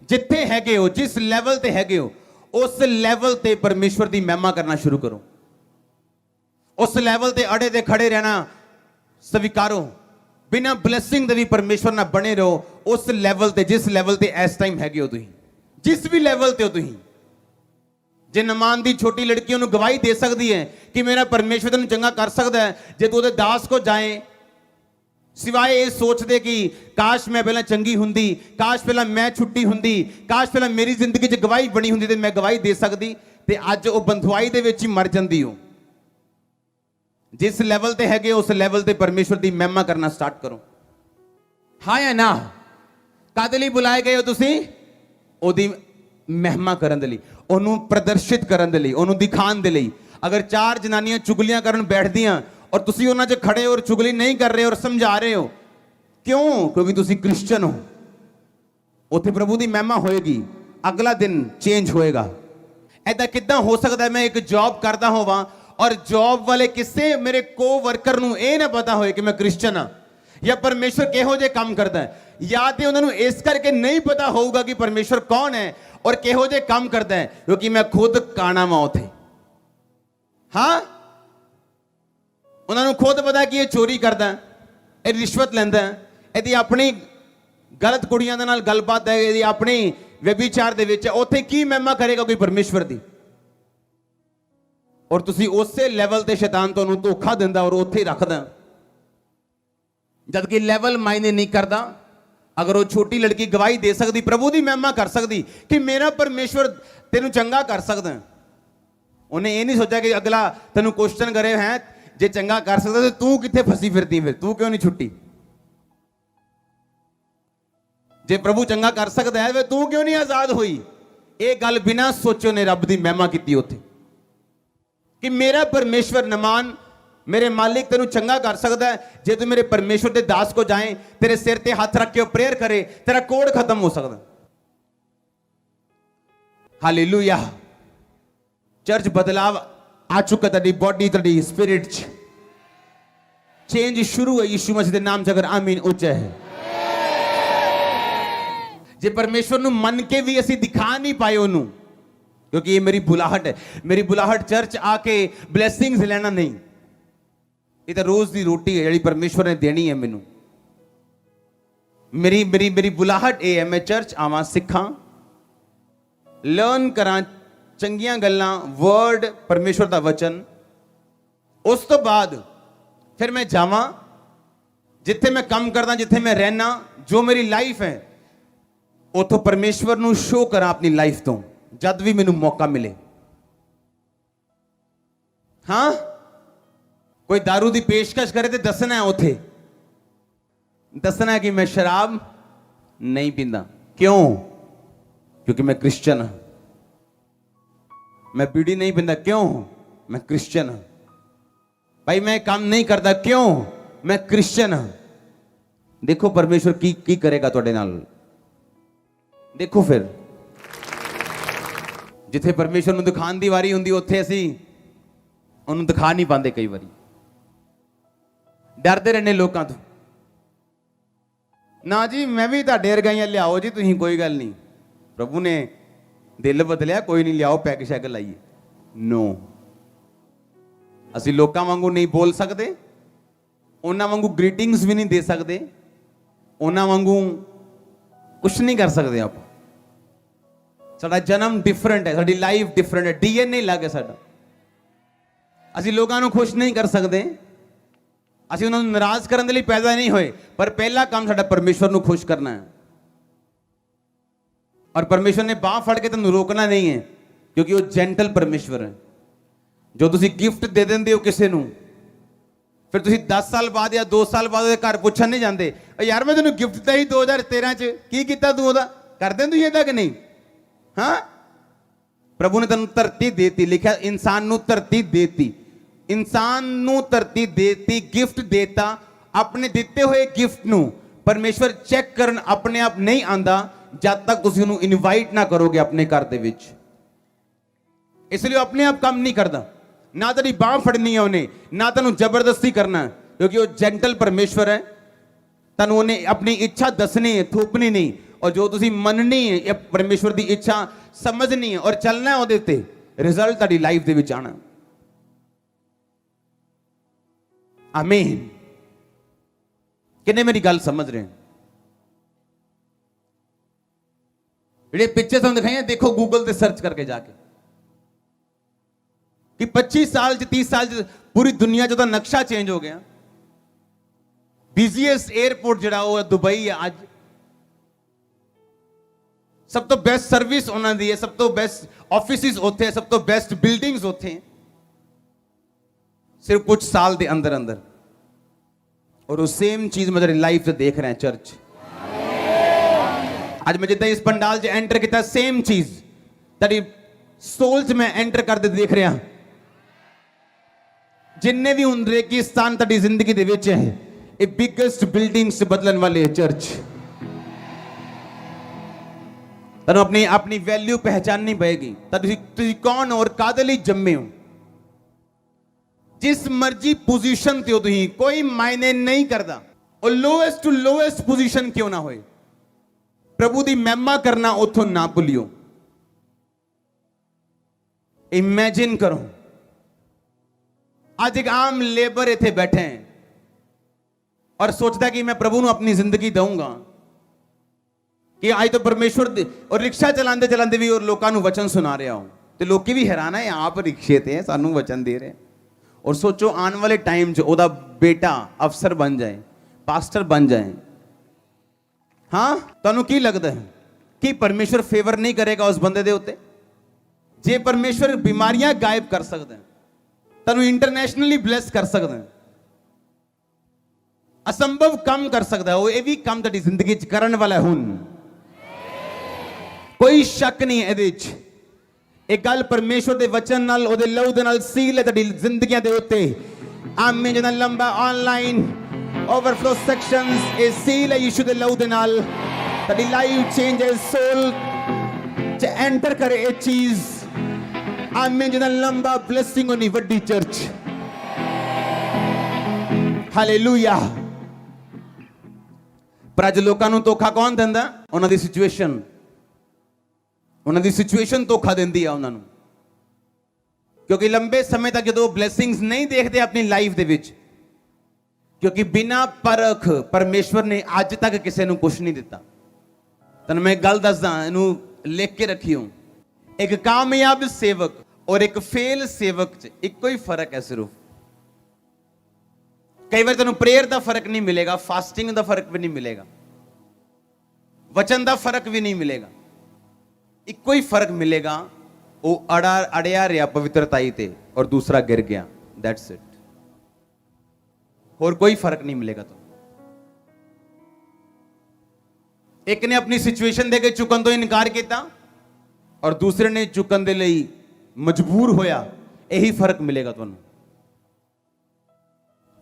ਜਿੱਥੇ ਹੈਗੇ ਹੋ, ਜਿਸ ਲੈਵਲ ਤੇ ਹੈਗੇ ਹੋ, ਉਸ ਲੈਵਲ ਤੇ ਪਰਮੇਸ਼ਵਰ ਦੀ ਮਹਿਮਾ ਕਰਨਾ ਸ਼ੁਰੂ ਕਰੋ। ਉਸ ਲੈਵਲ ਤੇ ਅੜੇ ਤੇ ਖੜੇ ਰਹਿਣਾ ਸਵੀਕਾਰੋ। ਬਿਨਾ ਬਲੇਸਿੰਗ ਦੇ ਵੀ ਪਰਮੇਸ਼ਵਰ ਨਾਲ ਬਣੇ ਰਹੋ ਉਸ ਲੈਵਲ ਤੇ, ਜਿਸ ਲੈਵਲ ਤੇ ਇਸ ਟਾਈਮ ਹੈਗੇ ਹੋ ਤੁਸੀਂ, ਜਿਸ ਵੀ ਲੈਵਲ ਤੇ ਹੋ ਤੁਸੀਂ। जे नमान दी छोटी लड़की उन्हें गवाही दे सकती है कि मेरा परमेश्वर तेन चंगा कर सकता है, जे तू दास को जाए सिवाय ये सोचते कि काश मैं पहला चंगी हुंदी, काश पहला मैं छुट्टी हुंदी, काश पहला मेरी जिंदगी च गवाही बनी हुंदी ते मैं गवाही दे सकती, ते अज वो बंधुआई दे विच ही मर जाती हो। जिस लेवल ते हैगे उस लेवल ते परमेश्वर की महिमा करना स्टार्ट करो। हाँ या ना? कादे लई बुलाए गए हो तुसीं? ओदी महिमा करन दे लई, ਉਹਨੂੰ ਪ੍ਰਦਰਸ਼ਿਤ ਕਰਨ ਦੇ ਲਈ, ਉਹਨੂੰ ਦਿਖਾਉਣ ਦੇ ਲਈ। ਅਗਰ 4 ਜਨਾਨੀਆਂ ਚੁਗਲੀਆਂ ਕਰਨ ਬੈਠਦੀਆਂ ਔਰ ਤੁਸੀਂ ਉਹਨਾਂ 'ਚ ਖੜੇ ਔਰ ਚੁਗਲੀ ਨਹੀਂ ਕਰ ਰਹੇ ਔਰ ਸਮਝਾ ਰਹੇ ਹੋ, ਕਿਉਂ? ਕਿਉਂਕਿ ਤੁਸੀਂ ਕ੍ਰਿਸਚੀਅਨ ਹੋ। ਉੱਥੇ ਪ੍ਰਭੂ ਦੀ ਮਹਿਮਾ ਹੋਏਗੀ, ਅਗਲਾ ਦਿਨ ਚੇਂਜ ਹੋਏਗਾ। ਐਦਾਂ ਕਿੱਦਾਂ ਹੋ ਸਕਦਾ ਮੈਂ ਇੱਕ ਜੌਬ ਕਰਦਾ ਹੋਵਾਂ ਔਰ ਜੌਬ ਵਾਲੇ ਕਿਸੇ ਮੇਰੇ ਕੋ-ਵਰਕਰ ਨੂੰ ਇਹ ਨਾ ਪਤਾ ਹੋਏ ਕਿ ਮੈਂ ਕ੍ਰਿਸਚੀਅਨ ਹਾਂ ਜਾਂ ਪਰਮੇਸ਼ਵਰ ਕਿਹੋ ਜਿਹੇ ਕੰਮ ਕਰਦਾ ਹੈ, ਜਾਂ ਤੇ ਉਹਨਾਂ ਨੂੰ ਇਸ ਕਰਕੇ ਨਹੀਂ ਪਤਾ ਹੋਊਗਾ ਕਿ ਪਰਮੇਸ਼ਵਰ ਕੌਣ ਹੈ और किहो जे काम करता है, क्योंकि मैं खुद काना मां थे। हाँ, उन्होंने खुद पता कि ये चोरी करता है, ये रिश्वत लेंदा है, यदि अपनी गलत कुड़ियां दे नाल गलबात है, यदि अपनी व्यभिचार दे विच उत्थे की महिमा करेगा कोई परमेश्वर दी? और तुसी उसे लेवल ते शैतान तुहानूं धोखा दिंदा और उत्थे ही रखदा, जबकि लेवल मायने नहीं करता। अगर वो छोटी लड़की गवाही दे सकती, प्रभु की महिमा कर सकती कि मेरा परमेश्वर तेनू चंगा कर सकता, उन्हें ये नहीं सोचा कि अगला तेनू क्वेश्चन करे है जे चंगा कर सकता तो तू कितने फसी फिरती, फिर तू क्यों नहीं छुट्टी? जे प्रभु चंगा कर सकता है फिर तू क्यों नहीं आजाद हुई? ये गल बिना सोचे ने रब की महिमा की उत्थे कि मेरा परमेश्वर नमान मेरे मालिक तेनू चंगा कर सकता है, जे तू मेरे परमेश्वर के दास को जाए, तेरे सिर ते हाथ रख के प्रेयर करे, तेरा कोड खत्म हो सकता। हालेलुया। चर्च बदलाव आ चुका तेरी बॉडी तेरी स्पिरिट च। ਚੇਂਜ ਸ਼ੁਰੂ ਹੈ ਯਿਸੂ ਮਸੀਹ ਦੇ ਨਾਮ 'ਚ, ਅਗਰ ਆਮੀਨ ਉੱਚਾ ਹੈ। ਜੇ ਪਰਮੇਸ਼ਵਰ ਨੂੰ ਮੰਨ ਕੇ ਵੀ ਅਸੀਂ ਦਿਖਾ ਨਹੀਂ ਪਾਏ ਉਹਨੂੰ, ਕਿਉਂਕਿ ਇਹ ਮੇਰੀ ਬੁਲਾਹਟ ਹੈ, ਮੇਰੀ ਬੁਲਾਹਟ ਚਰਚ ਆ ਕੇ ਬਲੇਸਿੰਗਸ ਲੈਣਾ ਨਹੀਂ, ਇਹ ਤਾਂ ਰੋਜ਼ ਦੀ ਰੋਟੀ ਹੈ ਜਿਹੜੀ ਪਰਮੇਸ਼ਵਰ ਨੇ ਦੇਣੀ ਹੈ ਮੈਨੂੰ। ਮੇਰੀ ਬੁਲਾਹਟ ਇਹ ਹੈ, ਮੈਂ ਚਰਚ ਆਵਾਂ, ਸਿੱਖਾਂ, ਲਰਨ ਕਰਾਂ ਚੰਗੀਆਂ ਗੱਲਾਂ, ਵਰਡ, ਪਰਮੇਸ਼ਵਰ ਦਾ ਵਚਨ, ਉਸ ਤੋਂ ਬਾਅਦ ਫਿਰ ਮੈਂ ਜਾਵਾਂ ਜਿੱਥੇ ਮੈਂ ਕੰਮ ਕਰਦਾ, ਜਿੱਥੇ ਮੈਂ ਰਹਿਣਾ, ਜੋ ਮੇਰੀ ਲਾਈਫ ਹੈ, ਉਥੋਂ ਪਰਮੇਸ਼ਵਰ ਨੂੰ ਸ਼ੋ ਕਰਾਂ ਆਪਣੀ ਲਾਈਫ ਤੋਂ, ਜਦ ਵੀ ਮੈਨੂੰ ਮੌਕਾ ਮਿਲੇ। ਹਾਂ, ਕੋਈ दारू ਦੀ ਪੇਸ਼ਕਸ਼ ਕਰੇ ਤੇ ਦੱਸਣਾ ਹੈ, ਉੱਥੇ ਦੱਸਣਾ ਹੈ ਕਿ ਮੈਂ ਸ਼ਰਾਬ ਨਹੀਂ ਪੀਂਦਾ। ਕਿਉਂ? ਕਿਉਂਕਿ ਮੈਂ ਕ੍ਰਿਸਚਨ ਹਾਂ। ਮੈਂ ਬੀੜੀ ਨਹੀਂ ਪੀਂਦਾ, ਕਿਉਂ? ਮੈਂ ਕ੍ਰਿਸਚਨ ਹਾਂ। ਭਾਈ ਮੈਂ ਕੰਮ ਨਹੀਂ ਕਰਦਾ, ਕਿਉਂ? ਮੈਂ ਕ੍ਰਿਸਚਨ ਹਾਂ। ਦੇਖੋ ਪਰਮੇਸ਼ਵਰ ਕੀ ਕਰੇਗਾ ਤੁਹਾਡੇ ਨਾਲ। ਦੇਖੋ ਫਿਰ ਜਿੱਥੇ ਪਰਮੇਸ਼ਵਰ ਨੂੰ ਦਿਖਾਉਣ ਦੀ ਵਾਰੀ ਹੁੰਦੀ, ਉੱਥੇ ਅਸੀਂ ਉਹਨੂੰ ਦਿਖਾ ਨਹੀਂ ਪਾਉਂਦੇ। ਕਈ ਵਾਰੀ ਡਰਦੇ ਰਹਿੰਦੇ ਲੋਕਾਂ ਤੋਂ, ਨਾ ਜੀ ਮੈਂ ਵੀ ਤੁਹਾਡੇ ਵਰਗਾਈਆਂ ਲਿਆਓ ਜੀ, ਤੁਸੀਂ ਕੋਈ ਗੱਲ ਨਹੀਂ, ਪ੍ਰਭੂ ਨੇ ਦਿਲ ਬਦਲਿਆ, ਕੋਈ ਨਹੀਂ, ਲਿਆਓ ਪੈਗ ਸ਼ੈਗ ਲਾਈਏ। ਨੋ, ਅਸੀਂ ਲੋਕਾਂ ਵਾਂਗੂ ਨਹੀਂ ਬੋਲ ਸਕਦੇ, ਉਹਨਾਂ ਵਾਂਗੂ ਗ੍ਰੀਟਿੰਗਸ ਵੀ ਨਹੀਂ ਦੇ ਸਕਦੇ, ਉਹਨਾਂ ਵਾਂਗੂ ਕੁਛ ਨਹੀਂ ਕਰ ਸਕਦੇ ਆਪਾਂ। ਸਾਡਾ ਜਨਮ ਡਿਫਰੈਂਟ ਹੈ, ਸਾਡੀ ਲਾਈਫ ਡਿਫਰੈਂਟ ਹੈ, DNA ਅਲੱਗ ਹੈ ਸਾਡਾ। ਅਸੀਂ ਲੋਕਾਂ ਨੂੰ ਖੁਸ਼ ਨਹੀਂ ਕਰ ਸਕਦੇ, ਅਸੀਂ ਉਹਨਾਂ ਨੂੰ ਨਾਰਾਜ਼ ਕਰਨ ਦੇ ਲਈ ਪੈਦਾ ਨਹੀਂ ਹੋਏ, ਪਰ ਪਹਿਲਾ ਕੰਮ ਸਾਡਾ ਪਰਮੇਸ਼ਵਰ ਨੂੰ ਖੁਸ਼ ਕਰਨਾ ਹੈ। ਔਰ ਪਰਮੇਸ਼ਵਰ ਨੇ ਬਾਹ ਫੜ ਕੇ ਤੁਹਾਨੂੰ ਰੋਕਣਾ ਨਹੀਂ ਹੈ, ਕਿਉਂਕਿ ਉਹ ਜੈਂਟਲ ਪਰਮੇਸ਼ਵਰ ਹੈ। ਜੋ ਤੁਸੀਂ ਗਿਫਟ ਦੇ ਦਿੰਦੇ ਹੋ ਕਿਸੇ ਨੂੰ, ਫਿਰ ਤੁਸੀਂ 10 ਸਾਲ ਬਾਅਦ ਜਾਂ 2 ਸਾਲ ਬਾਅਦ ਉਹਦੇ ਘਰ ਪੁੱਛਣ ਨਹੀਂ ਜਾਂਦੇ, ਯਾਰ ਮੈਂ ਤੈਨੂੰ ਗਿਫਟ ਦਿੱਤਾ ਸੀ 2013 ਚ, ਕੀ ਕੀਤਾ ਤੂੰ ਉਹਦਾ? ਕਰਦੇ ਤੁਸੀਂ ਇਹਦਾ ਕਿ ਨਹੀਂ? ਹਾਂ, ਪ੍ਰਭੂ ਨੇ ਤੁਹਾਨੂੰ ਧਰਤੀ ਦੇਤੀ, ਲਿਖਿਆ ਇਨਸਾਨ ਨੂੰ ਧਰਤੀ ਦੇਤੀ, ਇਨਸਾਨ ਨੂੰ ਧਰਤੀ ਦੇਤੀ, ਗਿਫਟ ਦੇਤਾ। ਆਪਣੇ ਦਿੱਤੇ ਹੋਏ ਗਿਫਟ ਨੂੰ ਪਰਮੇਸ਼ਵਰ ਚੈੱਕ ਕਰਨ ਆਪਣੇ ਆਪ ਨਹੀਂ ਆਂਦਾ ਜਦ ਤੱਕ ਤੁਸੀਂ ਉਹਨੂੰ ਇਨਵਾਈਟ ਨਾ ਕਰੋਗੇ ਆਪਣੇ ਘਰ ਦੇ ਵਿੱਚ। ਇਸ ਲਈ ਉਹ ਆਪਣੇ ਆਪ ਕੰਮ ਨਹੀਂ ਕਰਦਾ, ਨਾ ਤੇਰੀ ਬਾਹ ਫੜਨੀ ਹੈ ਉਹਨੇ, ਨਾ ਤੈਨੂੰ ਜ਼ਬਰਦਸਤੀ ਕਰਨਾ, ਕਿਉਂਕਿ ਉਹ ਜੈਂਟਲ ਪਰਮੇਸ਼ਵਰ ਹੈ। ਤੁਹਾਨੂੰ ਉਹਨੇ ਆਪਣੀ ਇੱਛਾ ਦੱਸਣੀ ਹੈ, ਥੋਪਣੀ ਨਹੀਂ। ਔਰ ਜੋ ਤੁਸੀਂ ਮੰਨਣੀ ਹੈ, ਇਹ ਪਰਮੇਸ਼ਵਰ ਦੀ ਇੱਛਾ ਸਮਝਣੀ ਹੈ ਔਰ ਚੱਲਣਾ ਹੈ ਉਹਦੇ ਉੱਤੇ, ਰਿਜ਼ਲਟ ਤੁਹਾਡੀ ਲਾਈਫ ਦੇ ਵਿੱਚ ਆਣਾ। ਆਮੀਨ। ਕਿੰਨੇ ਮੇਰੀ ਗੱਲ ਸਮਝ ਰਹੇ? ਜਿਹੜੇ ਪਿਕਚਰ ਤੁਹਾਨੂੰ ਦਿਖਾਈਆਂ, ਦੇਖੋ ਗੂਗਲ ਤੇ ਸਰਚ ਕਰਕੇ ਜਾ ਕੇ ਕਿ 25 ਸਾਲ ਚ 30 ਸਾਲ ਚ ਪੂਰੀ ਦੁਨੀਆ 'ਚ ਉਹਦਾ ਨਕਸ਼ਾ ਚੇਂਜ ਹੋ ਗਿਆ। ਬਿਜ਼ੀਐਸਟ 에ਅਰਪੋਰਟ ਜਿਹੜਾ ਉਹ ਦੁਬਈ ਹੈ ਅੱਜ। ਸਭ ਤੋਂ ਬੈਸਟ ਸਰਵਿਸ ਉਹਨਾਂ ਦੀ ਹੈ, ਸਭ ਤੋਂ ਬੈਸਟ ਆਫਿਸਿਸ ਉੱਥੇ ਹੈ, ਸਭ ਤੋਂ ਬੈਸਟ ਬਿਲਡਿੰਗਸ ਉੱਥੇ ਹੈ, सिर्फ कुछ साल के अंदर अंदर। और वो सेम चीज मैं तेरी लाइफ से देख रहे हैं चर्च। आज मैं जितना इस पंडाल च एंटर किया, सेम चीज तेरी सोल च मैं एंटर करते देख रहा। जिन्ने भी उन रेगिस्तान तेरी जिंदगी दे विच है, ये बिगेस्ट बिल्डिंग्स बदलने वाले है चर्च। तनु अपनी अपनी वैल्यू पहचाननी पड़ेगी। तुसी कौन और कादे लई जम्मे हो। जिस मर्जी पोजीशन ते हो तुसी, कोई मायने नहीं करता। और लोएस्ट टू लोएस्ट पोजीशन क्यों ना होए, प्रभु दी महिमा करना उथों ना भूलियो। इमेजिन करो, आज एक आम लेबर इथे बैठे हैं और सोचता कि मैं प्रभु को अपनी जिंदगी दूंगा, कि आज तो परमेश्वर और रिक्शा चलाते चलाते भी और लोगों को वचन सुना रहा हूं, तो लोग भी हैरान है आप रिक्शे ते सानू वचन दे रहे। और सोचो आने वाले टाइम च ओदा बेटा अफसर बन जाए, पास्टर बन जाए। हाँ, तुहानू की लगता है कि परमेश्वर फेवर नहीं करेगा उस बंदे दे उत्ते? जे परमेश्वर बीमारियां गायब कर सकते हैं, तुहानू इंटरनेशनली ब्लेस कर सकते हैं, असंभव काम कर सकता है, वो ये भी काम तेरी जिंदगी च करने वाला है। हुण कोई शक नहीं है ਇਹਦੇ ਵਿੱਚ। एक गल परमेश्वर के वचन नाल ओदे लहू दे नाल सील है तेरी जिंदगियां दे उत्ते। आमीन। जिन्ना लंबा ऑनलाइन ओवरफ्लो सेक्शंस ए सील है यीशु दे लहू दे नाल। तेरी लाइफ चेंजेस सोल च एंटर करे ए चीज। आमीन। जिन्ना लंबा ब्लेसिंग होनी वड्डी चर्च। ਹਾਲੇਲੂਇਆ। ਪਰ ਅੱਜ ਲੋਕਾਂ ਨੂੰ ਧੋਖਾ ਕੌਣ ਦਿੰਦਾ? ਉਹਨਾਂ ਦੀ ਸਿਚੁਏਸ਼ਨ। ਉਹਨਾਂ ਦੀ ਸਿਚੁਏਸ਼ਨ ਧੋਖਾ ਦਿੰਦੀ ਆ ਉਹਨਾਂ ਨੂੰ, ਕਿਉਂਕਿ ਲੰਬੇ ਸਮੇਂ ਤੱਕ ਜਦੋਂ ਬਲੇਸਿੰਗਸ ਨਹੀਂ ਦੇਖਦੇ ਆਪਣੀ ਲਾਈਫ ਦੇ ਵਿੱਚ, ਕਿਉਂਕਿ ਬਿਨਾਂ ਪਰਖ ਪਰਮੇਸ਼ਵਰ ਨੇ ਅੱਜ ਤੱਕ ਕਿਸੇ ਨੂੰ ਕੁਝ ਨਹੀਂ ਦਿੱਤਾ। ਤੁਹਾਨੂੰ ਮੈਂ ਗੱਲ ਦੱਸਦਾ, ਇਹਨੂੰ ਲਿਖ ਕੇ ਰੱਖਿਓ। ਇੱਕ ਕਾਮਯਾਬ ਸੇਵਕ ਔਰ ਇੱਕ ਫੇਲ ਸੇਵਕ 'ਚ ਇੱਕੋ ਹੀ ਫਰਕ ਹੈ ਸਿਰਫ। ਕਈ ਵਾਰ ਤੁਹਾਨੂੰ ਪ੍ਰੇਅਰ ਦਾ ਫਰਕ ਨਹੀਂ ਮਿਲੇਗਾ, ਫਾਸਟਿੰਗ ਦਾ ਫਰਕ ਵੀ ਨਹੀਂ ਮਿਲੇਗਾ, ਵਚਨ ਦਾ ਫਰਕ ਵੀ ਨਹੀਂ ਮਿਲੇਗਾ। ਇੱਕੋ ਹੀ ਫਰਕ ਮਿਲੇਗਾ, ਉਹ ਅੜਿਆ ਰਿਹਾ ਪਵਿੱਤਰਤਾਈ ਤੇ ਔਰ ਦੂਸਰਾ ਗਿਰ ਗਿਆ। That's it. ਹੋਰ ਕੋਈ ਫਰਕ ਨਹੀਂ ਮਿਲੇਗਾ ਤੁਹਾਨੂੰ। ਇੱਕ ਨੇ ਆਪਣੀ ਸਿਚੁਏਸ਼ਨ ਦੇ ਕੇ ਝੁਕਣ ਤੋਂ ਇਨਕਾਰ ਕੀਤਾ ਔਰ ਦੂਸਰੇ ਨੇ ਝੁਕਣ ਦੇ ਲਈ ਮਜਬੂਰ ਹੋਇਆ। ਇਹੀ ਫਰਕ ਮਿਲੇਗਾ ਤੁਹਾਨੂੰ।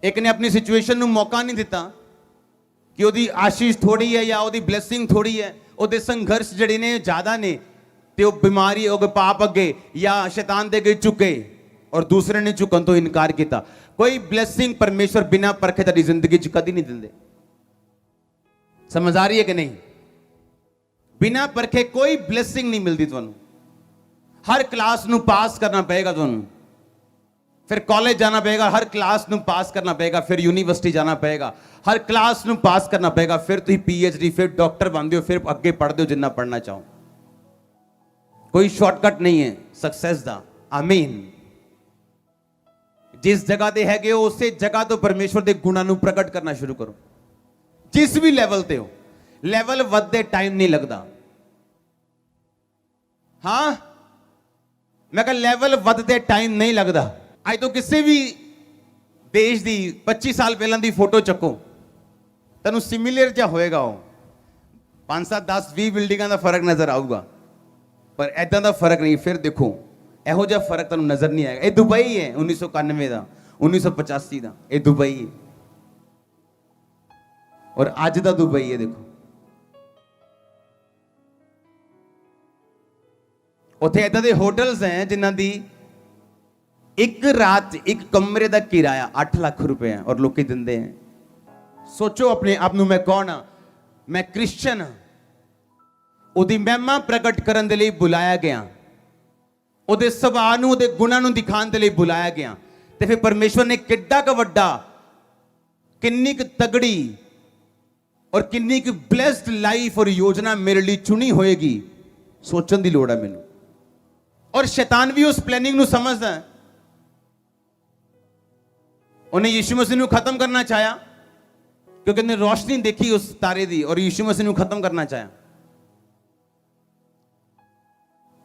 ਇੱਕ ਨੇ ਆਪਣੀ ਸਿਚੁਏਸ਼ਨ ਨੂੰ ਮੌਕਾ ਨਹੀਂ ਦਿੱਤਾ ਕਿ ਉਹਦੀ ਆਸ਼ੀਸ਼ ਥੋੜੀ ਹੈ ਜਾਂ ਉਹਦੀ ਬਲੇਸਿੰਗ ਥੋੜੀ ਹੈ, ਉਹਦੇ ਸੰਘਰਸ਼ ਜਿਹੜੇ ਨੇ ਜ਼ਿਆਦਾ ਨੇ, ਤੇ ਉਹ ਬਿਮਾਰੀ ਹੋ ਗਏ, ਪਾਪ ਅੱਗੇ ਜਾਂ ਸ਼ੈਤਾਨ ਦੇ ਅੱਗੇ ਝੁਕੇ, ਔਰ ਦੂਸਰੇ ਨੇ ਝੁਕਣ ਤੋਂ ਇਨਕਾਰ ਕੀਤਾ। ਕੋਈ ਬਲੇਸਿੰਗ ਪਰਮੇਸ਼ਵਰ ਬਿਨਾਂ ਪਰਖੇ ਤੁਹਾਡੀ ਜ਼ਿੰਦਗੀ 'ਚ ਕਦੀ ਨਹੀਂ ਦਿੰਦੇ। ਸਮਝ ਆ ਰਹੀ ਹੈ ਕਿ ਨਹੀਂ? ਬਿਨਾਂ ਪਰਖੇ ਕੋਈ ਬਲੇਸਿੰਗ ਨਹੀਂ ਮਿਲਦੀ ਤੁਹਾਨੂੰ। ਹਰ ਕਲਾਸ ਨੂੰ ਪਾਸ ਕਰਨਾ ਪਏਗਾ ਤੁਹਾਨੂੰ, ਫਿਰ ਕਾਲਜ ਜਾਣਾ ਪਏਗਾ, ਹਰ ਕਲਾਸ ਨੂੰ ਪਾਸ ਕਰਨਾ ਪਏਗਾ, ਫਿਰ ਯੂਨੀਵਰਸਿਟੀ ਜਾਣਾ ਪਏਗਾ, ਹਰ ਕਲਾਸ ਨੂੰ ਪਾਸ ਕਰਨਾ ਪਏਗਾ, ਫਿਰ ਤੁਸੀਂ PhD, ਫਿਰ ਡਾਕਟਰ ਬਣਦੇ ਹੋ, ਫਿਰ ਅੱਗੇ ਪੜ੍ਹਦੇ ਹੋ ਜਿੰਨਾ ਪੜ੍ਹਨਾ ਚਾਹੋ। ਕੋਈ ਸ਼ਾਰਟਕਟ ਨਹੀਂ ਹੈ ਸਕਸੈਸ ਦਾ। ਆਮੀਨ। ਜਿਸ ਜਗ੍ਹਾ ਤੇ ਹੈਗੇ ਹੋ ਉਸੇ ਜਗ੍ਹਾ ਤੋਂ ਪਰਮੇਸ਼ਵਰ ਦੇ ਗੁਣਾਂ ਨੂੰ ਪ੍ਰਗਟ ਕਰਨਾ ਸ਼ੁਰੂ ਕਰੋ। ਜਿਸ ਵੀ ਲੈਵਲ ਤੇ ਹੋ, ਲੈਵਲ ਵੱਧਦੇ ਟਾਈਮ ਨਹੀਂ ਲੱਗਦਾ। ਹਾਂ, ਮੈਂ ਕਿਹਾ ਲੈਵਲ ਵੱਧਦੇ ਟਾਈਮ ਨਹੀਂ ਲੱਗਦਾ। ਅੱਜ ਤੋਂ ਕਿਸੇ ਵੀ ਦੇਸ਼ ਦੀ 25 ਸਾਲ ਪਹਿਲਾਂ ਦੀ ਫੋਟੋ ਚੱਕੋ, ਤੁਹਾਨੂੰ ਸਿਮਿਲਰ ਜਿਹਾ ਹੋਏਗਾ। ਉਹ 5 7 10 20 ਬਿਲਡਿੰਗਾਂ ਦਾ ਫਰਕ ਨਜ਼ਰ ਆਊਗਾ, ਪਰ ਐਦਾਂ ਦਾ ਫਰਕ ਨਹੀਂ। ਫਿਰ ਦੇਖੋ, ਇਹੋ ਜਿਹਾ ਫਰਕ ਤੁਹਾਨੂੰ ਨਜ਼ਰ ਨਹੀਂ ਆਏਗਾ। ਇਹ ਦੁਬਈ ਹੈ 1991 ਦਾ, 1985 ਦਾ। ਇਹ ਦੁਬਈ ਹੈ ਔਰ ਅੱਜ ਦਾ ਦੁਬਈ ਹੈ। ਦੇਖੋ, ਉੱਥੇ ਏਦਾਂ ਦੇ ਹੋਟਲਸ ਹੈ ਜਿਨ੍ਹਾਂ ਦੀ ਇੱਕ ਰਾਤ ਇੱਕ ਕਮਰੇ ਦਾ ਕਿਰਾਇਆ 8 ਲੱਖ ਰੁਪਏ ਹੈ ਔਰ ਲੋਕੀ ਦਿੰਦੇ ਹੈ। ਸੋਚੋ ਆਪਣੇ ਆਪ ਨੂੰ, ਮੈਂ ਕੌਣ ਹਾਂ? ਮੈਂ ਕ੍ਰਿਸਚਨ ਹਾਂ। ਉਹਦੀ ਮਹਿਮਾ ਪ੍ਰਗਟ ਕਰਨ ਦੇ ਲਈ ਬੁਲਾਇਆ ਗਿਆ, ਉਹਦੇ ਸੁਭਾਅ ਨੂੰ, ਉਹਦੇ ਗੁਣਾਂ ਨੂੰ ਦਿਖਾਉਣ ਦੇ ਲਈ ਬੁਲਾਇਆ ਗਿਆ। ਤੇ ਫਿਰ ਪਰਮੇਸ਼ਵਰ ਨੇ ਕਿੱਡਾ ਕੁ ਵੱਡਾ, ਕਿੰਨੀ ਕੁ ਤਗੜੀ ਔਰ ਕਿੰਨੀ ਕੁ ਬਲੈਸਡ ਲਾਈਫ ਔਰ ਯੋਜਨਾ ਮੇਰੇ ਲਈ ਚੁਣੀ ਹੋਏਗੀ, ਸੋਚਣ ਦੀ ਲੋੜ ਹੈ ਮੈਨੂੰ। ਔਰ ਸ਼ੈਤਾਨ ਵੀ ਉਸ ਪਲੈਨਿੰਗ ਨੂੰ ਸਮਝਦਾ ਹੈ। ਉਹਨੇ ਯਿਸੂ ਮਸੀਹ ਨੂੰ ਖਤਮ ਕਰਨਾ ਚਾਹਿਆ ਕਿਉਂਕਿ ਉਹਨੇ ਰੋਸ਼ਨੀ ਦੇਖੀ ਉਸ ਤਾਰੇ ਦੀ ਔਰ ਯਿਸੂ ਮਸੀਹ ਨੂੰ ਖਤਮ ਕਰਨਾ ਚਾਹਿਆ।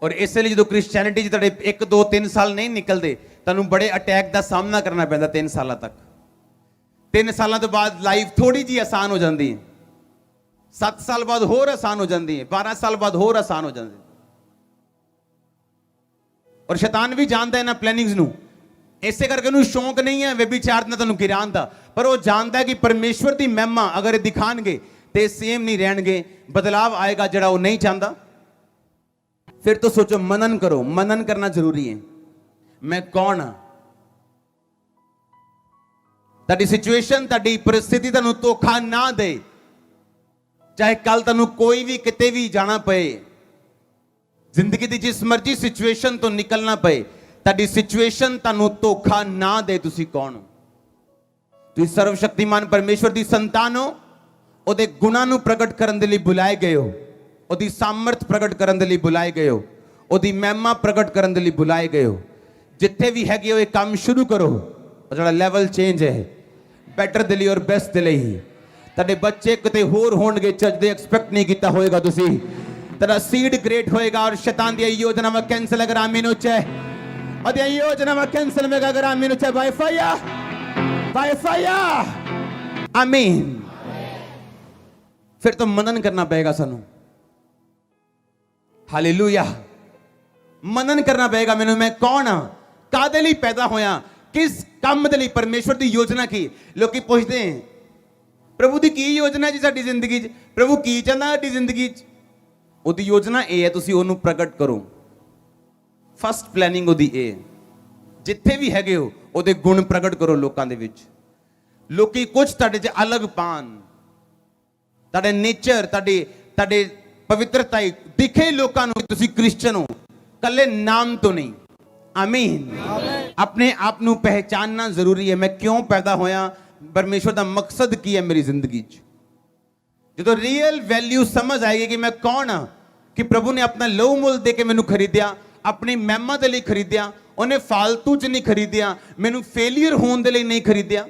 ਔਰ ਇਸੇ ਲਈ ਜਦੋਂ ਕ੍ਰਿਸਚੀਅਨਿਟੀ 'ਚ ਤੁਹਾਡੇ 1 2 3 ਸਾਲ ਨਹੀਂ ਨਿਕਲਦੇ, ਤੁਹਾਨੂੰ ਬੜੇ ਅਟੈਕ ਦਾ ਸਾਹਮਣਾ ਕਰਨਾ ਪੈਂਦਾ 3 ਸਾਲਾਂ ਤੱਕ। 3 ਸਾਲਾਂ ਤੋਂ ਬਾਅਦ ਲਾਈਫ ਥੋੜੀ ਜੀ ਆਸਾਨ ਹੋ ਜਾਂਦੀ ਹੈ, 7 ਸਾਲ ਬਾਅਦ ਹੋਰ ਆਸਾਨ ਹੋ ਜਾਂਦੀ ਹੈ, 12 ਸਾਲ ਬਾਅਦ ਹੋਰ ਆਸਾਨ ਹੋ ਜਾਂਦੀ ਹੈ। ਔਰ ਸ਼ੈਤਾਨ ਵੀ ਜਾਣਦਾ ਇਹਨਾਂ ਪਲੈਨਿੰਗਸ ਨੂੰ, ਇਸੇ ਕਰਕੇ ਉਹਨੂੰ ਸ਼ੌਂਕ ਨਹੀਂ ਹੈ ਵਿਭਿਚਾਰ ਨਾਲ ਤੁਹਾਨੂੰ ਗਿਰਾਉਣ ਦਾ, ਪਰ ਉਹ ਜਾਣਦਾ ਕਿ ਪਰਮੇਸ਼ਵਰ ਦੀ ਮਹਿਮਾ ਅਗਰ ਇਹ ਦਿਖਾਣਗੇ ਤੇ ਸੇਮ ਨਹੀਂ ਰਹਿਣਗੇ, ਬਦਲਾਵ ਆਏਗਾ ਜਿਹੜਾ ਉਹ ਨਹੀਂ ਚਾਹੁੰਦਾ। ਫਿਰ ਤੋਂ ਸੋਚੋ, ਮਨਨ ਕਰੋ। ਮਨਨ ਕਰਨਾ ਜ਼ਰੂਰੀ ਹੈ। ਮੈਂ ਕੌਣ ਹਾਂ? ਤੁਹਾਡੀ ਸਿਚੁਏਸ਼ਨ, ਤੁਹਾਡੀ परिस्थिति ਤੁਹਾਨੂੰ ਧੋਖਾ ਨਾ ਦੇ। ਚਾਹੇ ਕੱਲ ਤੁਹਾਨੂੰ ਕੋਈ ਵੀ ਕਿਤੇ ਵੀ ਜਾਣਾ ਪਏ, ਜ਼ਿੰਦਗੀ ਦੀ ਜਿਸ ਮਰਜ਼ੀ ਸਿਚੁਏਸ਼ਨ ਤੋਂ ਨਿਕਲਣਾ ਪਏ, ਤੁਹਾਡੀ ਸਿਚੁਏਸ਼ਨ ਤੁਹਾਨੂੰ ਧੋਖਾ ਨਾ ਦੇ। ਤੁਸੀਂ ਕੌਣ ਹੋ? ਤੁਸੀਂ ਸਰਵ ਸ਼ਕਤੀਮਾਨ ਪਰਮੇਸ਼ਵਰ ਦੀ ਸੰਤਾਨ ਹੋ। ਉਹਦੇ ਗੁਣਾਂ ਨੂੰ ਪ੍ਰਗਟ ਕਰਨ ਦੇ ਲਈ ਬੁਲਾਏ ਗਏ ਹੋ, ਉਹਦੀ ਸਾਮਰਥ ਪ੍ਰਗਟ ਕਰਨ ਦੇ ਲਈ ਬੁਲਾਏ ਗਏ ਹੋ, ਉਹਦੀ ਮਹਿਮਾ ਪ੍ਰਗਟ ਕਰਨ ਦੇ ਲਈ ਬੁਲਾਏ ਗਏ ਹੋ। ਜਿੱਥੇ ਵੀ ਹੈਗੇ ਹੋ ਇਹ ਕੰਮ ਸ਼ੁਰੂ ਕਰੋ। ਜਿਹੜਾ ਲੈਵਲ ਚੇਂਜ ਹੈ ਬੈਟਰ ਦੇ ਲਈ ਔਰ ਬੈਸਟ ਦੇ ਲਈ। ਤੁਹਾਡੇ ਬੱਚੇ ਕਿਤੇ ਹੋਰ ਹੋਣਗੇ, ਚੱਜਦੇ ਐਕਸਪੈਕਟ ਨਹੀਂ ਕੀਤਾ ਹੋਏਗਾ ਤੁਸੀਂ। तेरा सीड ग्रेट होएगा और शैतान दी योजना में कैंसिल अगर आमीन उच्चे और दी योजना में कैंसिल में अगर आमीन उच्चे बाय फायर आमीन। फिर तो मनन करना पड़ेगा सानू। हालेलुया। मनन करना पड़ेगा मैनू, मैं कौन हाँ, कादे लई पैदा होया, किस काम दे लई परमेश्वर दी योजना की। लोग पूछते हैं प्रभु दी की योजना जी साडी जिंदगी च, प्रभु की चाहंदा साडी जिंदगी च। ਉਹਦੀ ਯੋਜਨਾ ਇਹ ਹੈ, ਤੁਸੀਂ ਉਹਨੂੰ ਪ੍ਰਗਟ ਕਰੋ। ਫਸਟ ਪਲੈਨਿੰਗ ਉਹਦੀ ਇਹ, ਜਿੱਥੇ ਵੀ ਹੈਗੇ ਹੋ ਉਹਦੇ ਗੁਣ ਪ੍ਰਗਟ ਕਰੋ ਲੋਕਾਂ ਦੇ ਵਿੱਚ। ਲੋਕੀ ਕੁਝ ਤੁਹਾਡੇ 'ਚ ਅਲੱਗ ਪਾਣ, ਤੁਹਾਡੇ ਨੇਚਰ, ਤੁਹਾਡੇ ਪਵਿੱਤਰਤਾ ਦਿਖੇ ਲੋਕਾਂ ਨੂੰ ਤੁਸੀਂ ਕ੍ਰਿਸਚਨ ਹੋ, ਕੱਲੇ ਨਾਮ ਤੋਂ ਨਹੀਂ। ਆਮੀਨ। ਆਪਣੇ ਆਪ ਨੂੰ ਪਹਿਚਾਨਣਾ ਜ਼ਰੂਰੀ ਹੈ। ਮੈਂ ਕਿਉਂ ਪੈਦਾ ਹੋਇਆ, ਪਰਮੇਸ਼ਵਰ ਦਾ ਮਕਸਦ ਕੀ ਹੈ ਮੇਰੀ ਜ਼ਿੰਦਗੀ 'ਚ। ਜਦੋਂ ਰੀਅਲ ਵੈਲਿਊ ਸਮਝ ਆਏਗੀ ਕਿ ਮੈਂ ਕੌਣ ਹਾਂ, ਕਿ ਪ੍ਰਭੂ ਨੇ ਆਪਣਾ ਲਹੂ ਮੁੱਲ ਦੇ ਕੇ ਮੈਨੂੰ ਖਰੀਦਿਆ, ਆਪਣੀ ਮਹਿਮਾ ਦੇ ਲਈ ਖਰੀਦਿਆ, ਉਹਨੇ ਫਾਲਤੂ 'ਚ ਨਹੀਂ ਖਰੀਦਿਆ, ਮੈਨੂੰ ਫੇਲਿਅਰ ਹੋਣ ਦੇ ਲਈ ਨਹੀਂ ਖਰੀਦਿਆ,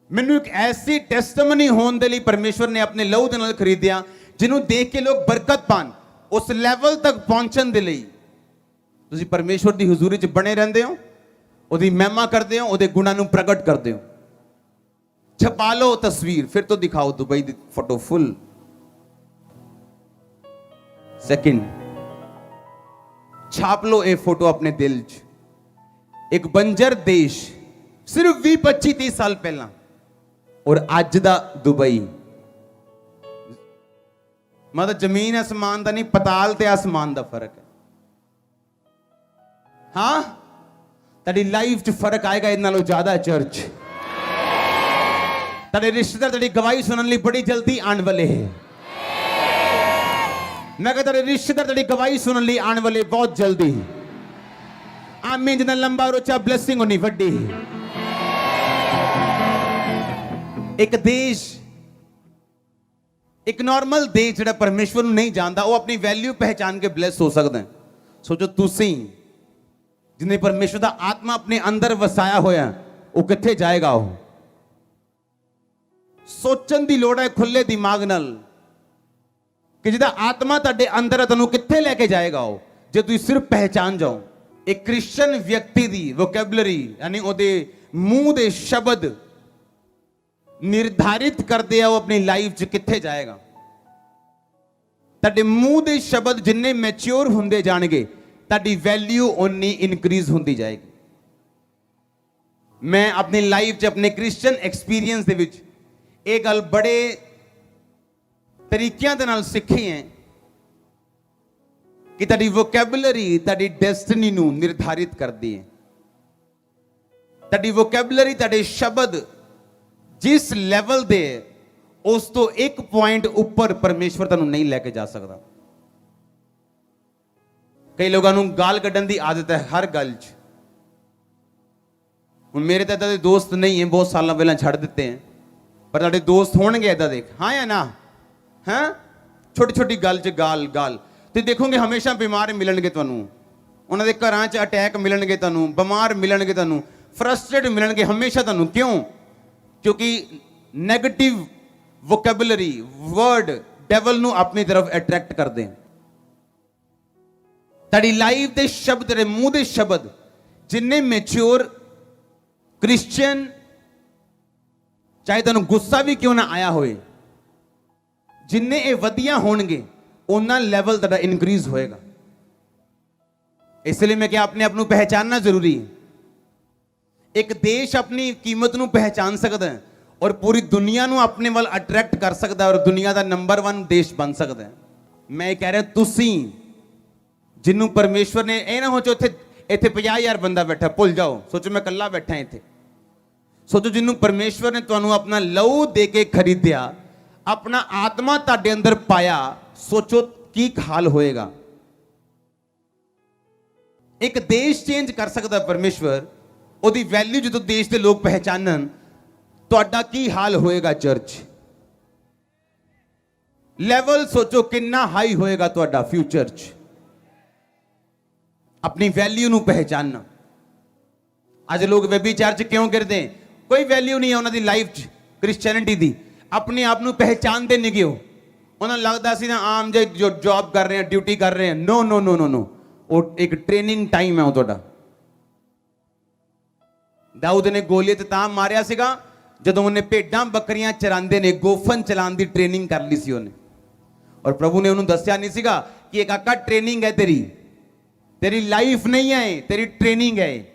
ਮੈਨੂੰ ਇੱਕ ਐਸੀ ਟੈਸਟਮਨੀ ਹੋਣ ਦੇ ਲਈ ਪਰਮੇਸ਼ਵਰ ਨੇ ਆਪਣੇ ਲਹੂ ਦੇ ਨਾਲ ਖਰੀਦਿਆ ਜਿਹਨੂੰ ਦੇਖ ਕੇ ਲੋਕ ਬਰਕਤ ਪਾਣ। ਉਸ ਲੈਵਲ ਤੱਕ ਪਹੁੰਚਣ ਦੇ ਲਈ ਤੁਸੀਂ ਪਰਮੇਸ਼ਵਰ ਦੀ ਹਜ਼ੂਰੀ 'ਚ ਬਣੇ ਰਹਿੰਦੇ ਹੋ, ਉਹਦੀ ਮਹਿਮਾ ਕਰਦੇ ਹੋ, ਉਹਦੇ ਗੁਣਾਂ ਨੂੰ ਪ੍ਰਗਟ ਕਰਦੇ ਹੋ। ਛਪਾ ਲਓ ਤਸਵੀਰ, ਫਿਰ ਤੋਂ ਦਿਖਾਓ ਦੁਬਈ ਦੀ ਫੋਟੋ ਫੁੱਲ। ਸੈਕਿੰਡ, ਛਾਪ ਲਓ ਇਹ ਫੋਟੋ ਆਪਣੇ ਦਿਲ 'ਚ। ਇੱਕ ਬੰਜਰ ਦੇਸ਼ ਸਿਰਫ 20 25 30 ਸਾਲ ਪਹਿਲਾਂ ਔਰ ਅੱਜ ਦਾ ਦੁਬਈ, ਮਤਲਬ ਜ਼ਮੀਨ ਅਸਮਾਨ ਦਾ ਨਹੀਂ, ਪਤਾਲ ਤੇ ਆਸਮਾਨ ਦਾ ਫਰਕ ਹੈ। ਹਾਂ, ਤੁਹਾਡੀ ਲਾਈਫ 'ਚ ਫਰਕ ਆਏਗਾ ਇਹਦੇ ਨਾਲੋਂ ਜ਼ਿਆਦਾ। ਚਰਚ, ਤੁਹਾਡੇ ਰਿਸ਼ਤੇਦਾਰ ਤੁਹਾਡੀ ਗਵਾਹੀ ਸੁਣਨ ਲਈ ਬੜੀ ਜਲਦੀ ਆਉਣ ਵਾਲੇ ਹੈ। ਮੈਂ ਕਹਿੰਦਾ ਤੁਹਾਡੇ ਰਿਸ਼ਤੇਦਾਰ ਤੁਹਾਡੀ ਗਵਾਹੀ ਸੁਣਨ ਲਈ ਆਉਣ ਵਾਲੇ ਬਹੁਤ ਜਲਦੀ। ਆਮੀਨ। ਜਿੰਨਾ ਲੰਬਾ ਔਰ ਉੱਚਾ ਬਲੇਸਿੰਗ ਹੋਣੀ ਵੱਡੀ। ਇੱਕ ਦੇਸ਼, ਇੱਕ ਨਾਰਮਲ ਦੇਸ਼ ਜਿਹੜਾ ਪਰਮੇਸ਼ਵਰ ਨੂੰ ਨਹੀਂ ਜਾਣਦਾ, ਉਹ ਆਪਣੀ ਵੈਲਿਊ ਪਹਿਚਾਨ ਕੇ ਬਲੈਸ ਹੋ ਸਕਦਾ ਹੈ। ਸੋਚੋ ਤੁਸੀਂ ਜਿਹਨੇ ਪਰਮੇਸ਼ਵਰ ਦਾ ਆਤਮਾ ਆਪਣੇ ਅੰਦਰ ਵਸਾਇਆ ਹੋਇਆ, ਉਹ ਕਿੱਥੇ ਜਾਏਗਾ? ਉਹ ਸੋਚਣ ਦੀ ਲੋੜ ਹੈ ਖੁੱਲੇ ਦਿਮਾਗ ਨਾਲ ਕਿ ਜਿਹਦਾ ਆਤਮਾ ਤੁਹਾਡੇ ਅੰਦਰ ਹੈ, ਤੁਹਾਨੂੰ ਕਿੱਥੇ ਲੈ ਕੇ ਜਾਏਗਾ ਉਹ, ਜੇ ਤੁਸੀਂ ਸਿਰਫ ਪਹਿਚਾਨ ਜਾਓ। ਇੱਕ ਕ੍ਰਿਸਚੀਅਨ ਵਿਅਕਤੀ ਦੀ ਵੋਕੈਬਲਰੀ, ਯਾਨੀ ਉਹਦੇ ਮੂੰਹ ਦੇ ਸ਼ਬਦ ਨਿਰਧਾਰਿਤ ਕਰਦੇ ਆ ਉਹ ਆਪਣੀ ਲਾਈਫ 'ਚ ਕਿੱਥੇ ਜਾਏਗਾ। ਤੁਹਾਡੇ ਮੂੰਹ ਦੇ ਸ਼ਬਦ ਜਿੰਨੇ ਮੈਚਿਓਰ ਹੁੰਦੇ ਜਾਣਗੇ, ਤੁਹਾਡੀ ਵੈਲਿਊ ਉਨੀ ਇਨਕਰੀਜ਼ ਹੁੰਦੀ ਜਾਏਗੀ। ਮੈਂ ਆਪਣੀ ਲਾਈਫ 'ਚ ਆਪਣੇ ਕ੍ਰਿਸਚੀਅਨ ਐਕਸਪੀਰੀਅੰਸ ਦੇ ਵਿੱਚ ਇਹ ਗੱਲ ਬੜੇ ਤਰੀਕਿਆਂ ਦੇ ਨਾਲ ਸਿੱਖੀ ਹੈ ਕਿ ਤੁਹਾਡੀ ਵੋਕੈਬਲਰੀ ਤੁਹਾਡੀ ਡੈਸਟੀਨੀ ਨੂੰ ਨਿਰਧਾਰਿਤ ਕਰਦੀ ਹੈ। ਤੁਹਾਡੀ ਵੋਕੈਬਲਰੀ, ਤੁਹਾਡੇ ਸ਼ਬਦ ਜਿਸ ਲੈਵਲ ਦੇ, ਉਸ ਤੋਂ ਇੱਕ ਪੁਆਇੰਟ ਉੱਪਰ ਪਰਮੇਸ਼ਵਰ ਤੁਹਾਨੂੰ ਨਹੀਂ ਲੈ ਕੇ ਜਾ ਸਕਦਾ। ਕਈ ਲੋਕਾਂ ਨੂੰ ਗਾਲ ਕੱਢਣ ਦੀ ਆਦਤ ਹੈ ਹਰ ਗੱਲ 'ਚ। ਹੁਣ ਮੇਰੇ ਤਾਂ ਇਦਾਂ ਦੇ ਦੋਸਤ ਨਹੀਂ ਹੈ, ਬਹੁਤ ਸਾਲਾਂ ਪਹਿਲਾਂ ਛੱਡ ਦਿੱਤੇ ਹੈ, ਪਰ ਤੁਹਾਡੇ ਦੋਸਤ ਹੋਣਗੇ ਇਦਾਂ ਦੇ। ਹਾਂ ਜਾਂ ਨਾ? ਹਾਂ, ਛੋਟੀ ਛੋਟੀ ਗੱਲ 'ਚ ਗਾਲ ਤੇ ਦੇਖੋਗੇ ਹਮੇਸ਼ਾ ਬਿਮਾਰ ਮਿਲਣਗੇ ਤੁਹਾਨੂੰ, ਉਹਨਾਂ ਦੇ ਘਰਾਂ 'ਚ ਅਟੈਕ ਮਿਲਣਗੇ ਤੁਹਾਨੂੰ, ਬਿਮਾਰ ਮਿਲਣਗੇ ਤੁਹਾਨੂੰ, ਫਰਸਟ੍ਰੇਟ ਮਿਲਣਗੇ ਹਮੇਸ਼ਾ ਤੁਹਾਨੂੰ। ਕਿਉਂ? ਕਿਉਂਕਿ ਨੈਗੇਟਿਵ ਵੋਕੈਬਲਰੀ, ਵਰਡ ਡੈਵਲ ਨੂੰ ਆਪਣੀ ਤਰਫ ਅਟਰੈਕਟ ਕਰਦੇ। ਤੁਹਾਡੀ ਲਾਈਫ ਦੇ ਸ਼ਬਦ, ਤੇਰੇ ਮੂੰਹ ਦੇ ਸ਼ਬਦ ਜਿੰਨੇ ਮੈਚਿਓਰ ਕ੍ਰਿਸਚੀਅਨ, ਚਾਹੇ ਤੁਹਾਨੂੰ ਗੁੱਸਾ ਵੀ ਕਿਉਂ ਨਾ ਆਇਆ ਹੋਏ, ਜਿੰਨੇ ਇਹ ਵਧੀਆ ਹੋਣਗੇ, ਉਹਨਾਂ ਲੈਵਲ ਤੁਹਾਡਾ ਇਨਕਰੀਜ਼ ਹੋਏਗਾ। ਇਸ ਲਈ ਮੈਂ ਕਿਹਾ ਆਪਣੇ ਆਪ ਨੂੰ ਪਹਿਚਾਨਣਾ ਜ਼ਰੂਰੀ ਹੈ। ਇੱਕ ਦੇਸ਼ ਆਪਣੀ ਕੀਮਤ ਨੂੰ ਪਹਿਚਾਨ ਸਕਦਾ ਹੈ ਔਰ ਪੂਰੀ ਦੁਨੀਆ ਨੂੰ ਆਪਣੇ ਵੱਲ ਅਟਰੈਕਟ ਕਰ ਸਕਦਾ ਹੈ ਔਰ ਦੁਨੀਆ ਦਾ ਨੰਬਰ 1 ਦੇਸ਼ ਬਣ ਸਕਦਾ ਹੈ। ਮੈਂ ਇਹ ਕਹਿ ਰਿਹਾ, ਤੁਸੀਂ ਜਿਹਨੂੰ ਪਰਮੇਸ਼ਵਰ ਨੇ, ਇਹ ਨਾ ਸੋਚੋ ਇੱਥੇ 50,000 ਬੰਦਾ ਬੈਠਾ, ਭੁੱਲ ਜਾਓ, ਸੋਚੋ ਮੈਂ ਇਕੱਲਾ ਬੈਠਾ ਇੱਥੇ। ਸੋਚੋ ਜਿਹਨੂੰ ਪਰਮੇਸ਼ਵਰ ਨੇ ਤੁਹਾਨੂੰ ਆਪਣਾ ਲਹੂ ਦੇ ਕੇ ਖਰੀਦਿਆ, ਆਪਣਾ ਆਤਮਾ ਤੁਹਾਡੇ ਅੰਦਰ ਪਾਇਆ, ਸੋਚੋ ਕੀ ਹਾਲ ਹੋਏਗਾ। ਇੱਕ ਦੇਸ਼ ਚੇਂਜ ਕਰ ਸਕਦਾ ਪਰਮੇਸ਼ਵਰ, ਉਹਦੀ ਵੈਲਿਊ ਜਦੋਂ ਦੇਸ਼ ਦੇ ਲੋਕ ਪਹਿਚਾਨਣ, ਤੁਹਾਡਾ ਕੀ ਹਾਲ ਹੋਏਗਾ। ਚਰਚ ਲੈਵਲ ਸੋਚੋ ਕਿੰਨਾ ਹਾਈ ਹੋਏਗਾ ਤੁਹਾਡਾ ਫਿਊਚਰ 'ਚ। ਆਪਣੀ ਵੈਲਿਊ ਨੂੰ ਪਹਿਚਾਨਣਾ। ਅੱਜ ਲੋਕ ਵਿਭਾਚਾਰ 'ਚ ਕਿਉਂ ਗਿਰਦੇ? ਕੋਈ ਵੈਲਿਊ ਨਹੀਂ ਹੈ ਉਹਨਾਂ ਦੀ ਲਾਈਫ 'ਚ ਕ੍ਰਿਸਚੀਅਨਿਟੀ ਦੀ। ਆਪਣੇ ਆਪ ਨੂੰ ਪਹਿਚਾਨਦੇ ਨਹੀਂ ਗਿਓ। ਉਹਨਾਂ ਨੂੰ ਲੱਗਦਾ ਸੀ ਨਾ ਆਮ ਜੇ ਜੋ ਜੌਬ ਕਰ ਰਹੇ ਹਾਂ, ਡਿਊਟੀ ਕਰ ਰਹੇ ਹਾਂ। ਨੋ ਨੋ ਨੋ ਨੋ ਨੋ, ਉਹ ਇੱਕ ਟ੍ਰੇਨਿੰਗ ਟਾਈਮ ਹੈ ਉਹ ਤੁਹਾਡਾ। ਦਾਊਦ ਨੇ ਗੋਲੀਅਤ ਤਾਂ ਮਾਰਿਆ ਸੀਗਾ ਜਦੋਂ ਉਹਨੇ ਭੇਡਾਂ ਬੱਕਰੀਆਂ ਚਰਾਉਂਦੇ ਨੇ ਗੋਫਨ ਚਲਾਉਣ ਦੀ ਟ੍ਰੇਨਿੰਗ ਕਰ ਲਈ ਸੀ ਉਹਨੇ। ਔਰ ਪ੍ਰਭੂ ਨੇ ਉਹਨੂੰ ਦੱਸਿਆ ਨਹੀਂ ਸੀਗਾ ਕਿ ਇਹ ਕਾਕਾ ਟ੍ਰੇਨਿੰਗ ਹੈ ਤੇਰੀ ਲਾਈਫ ਨਹੀਂ ਹੈ, ਤੇਰੀ ਟ੍ਰੇਨਿੰਗ ਹੈ।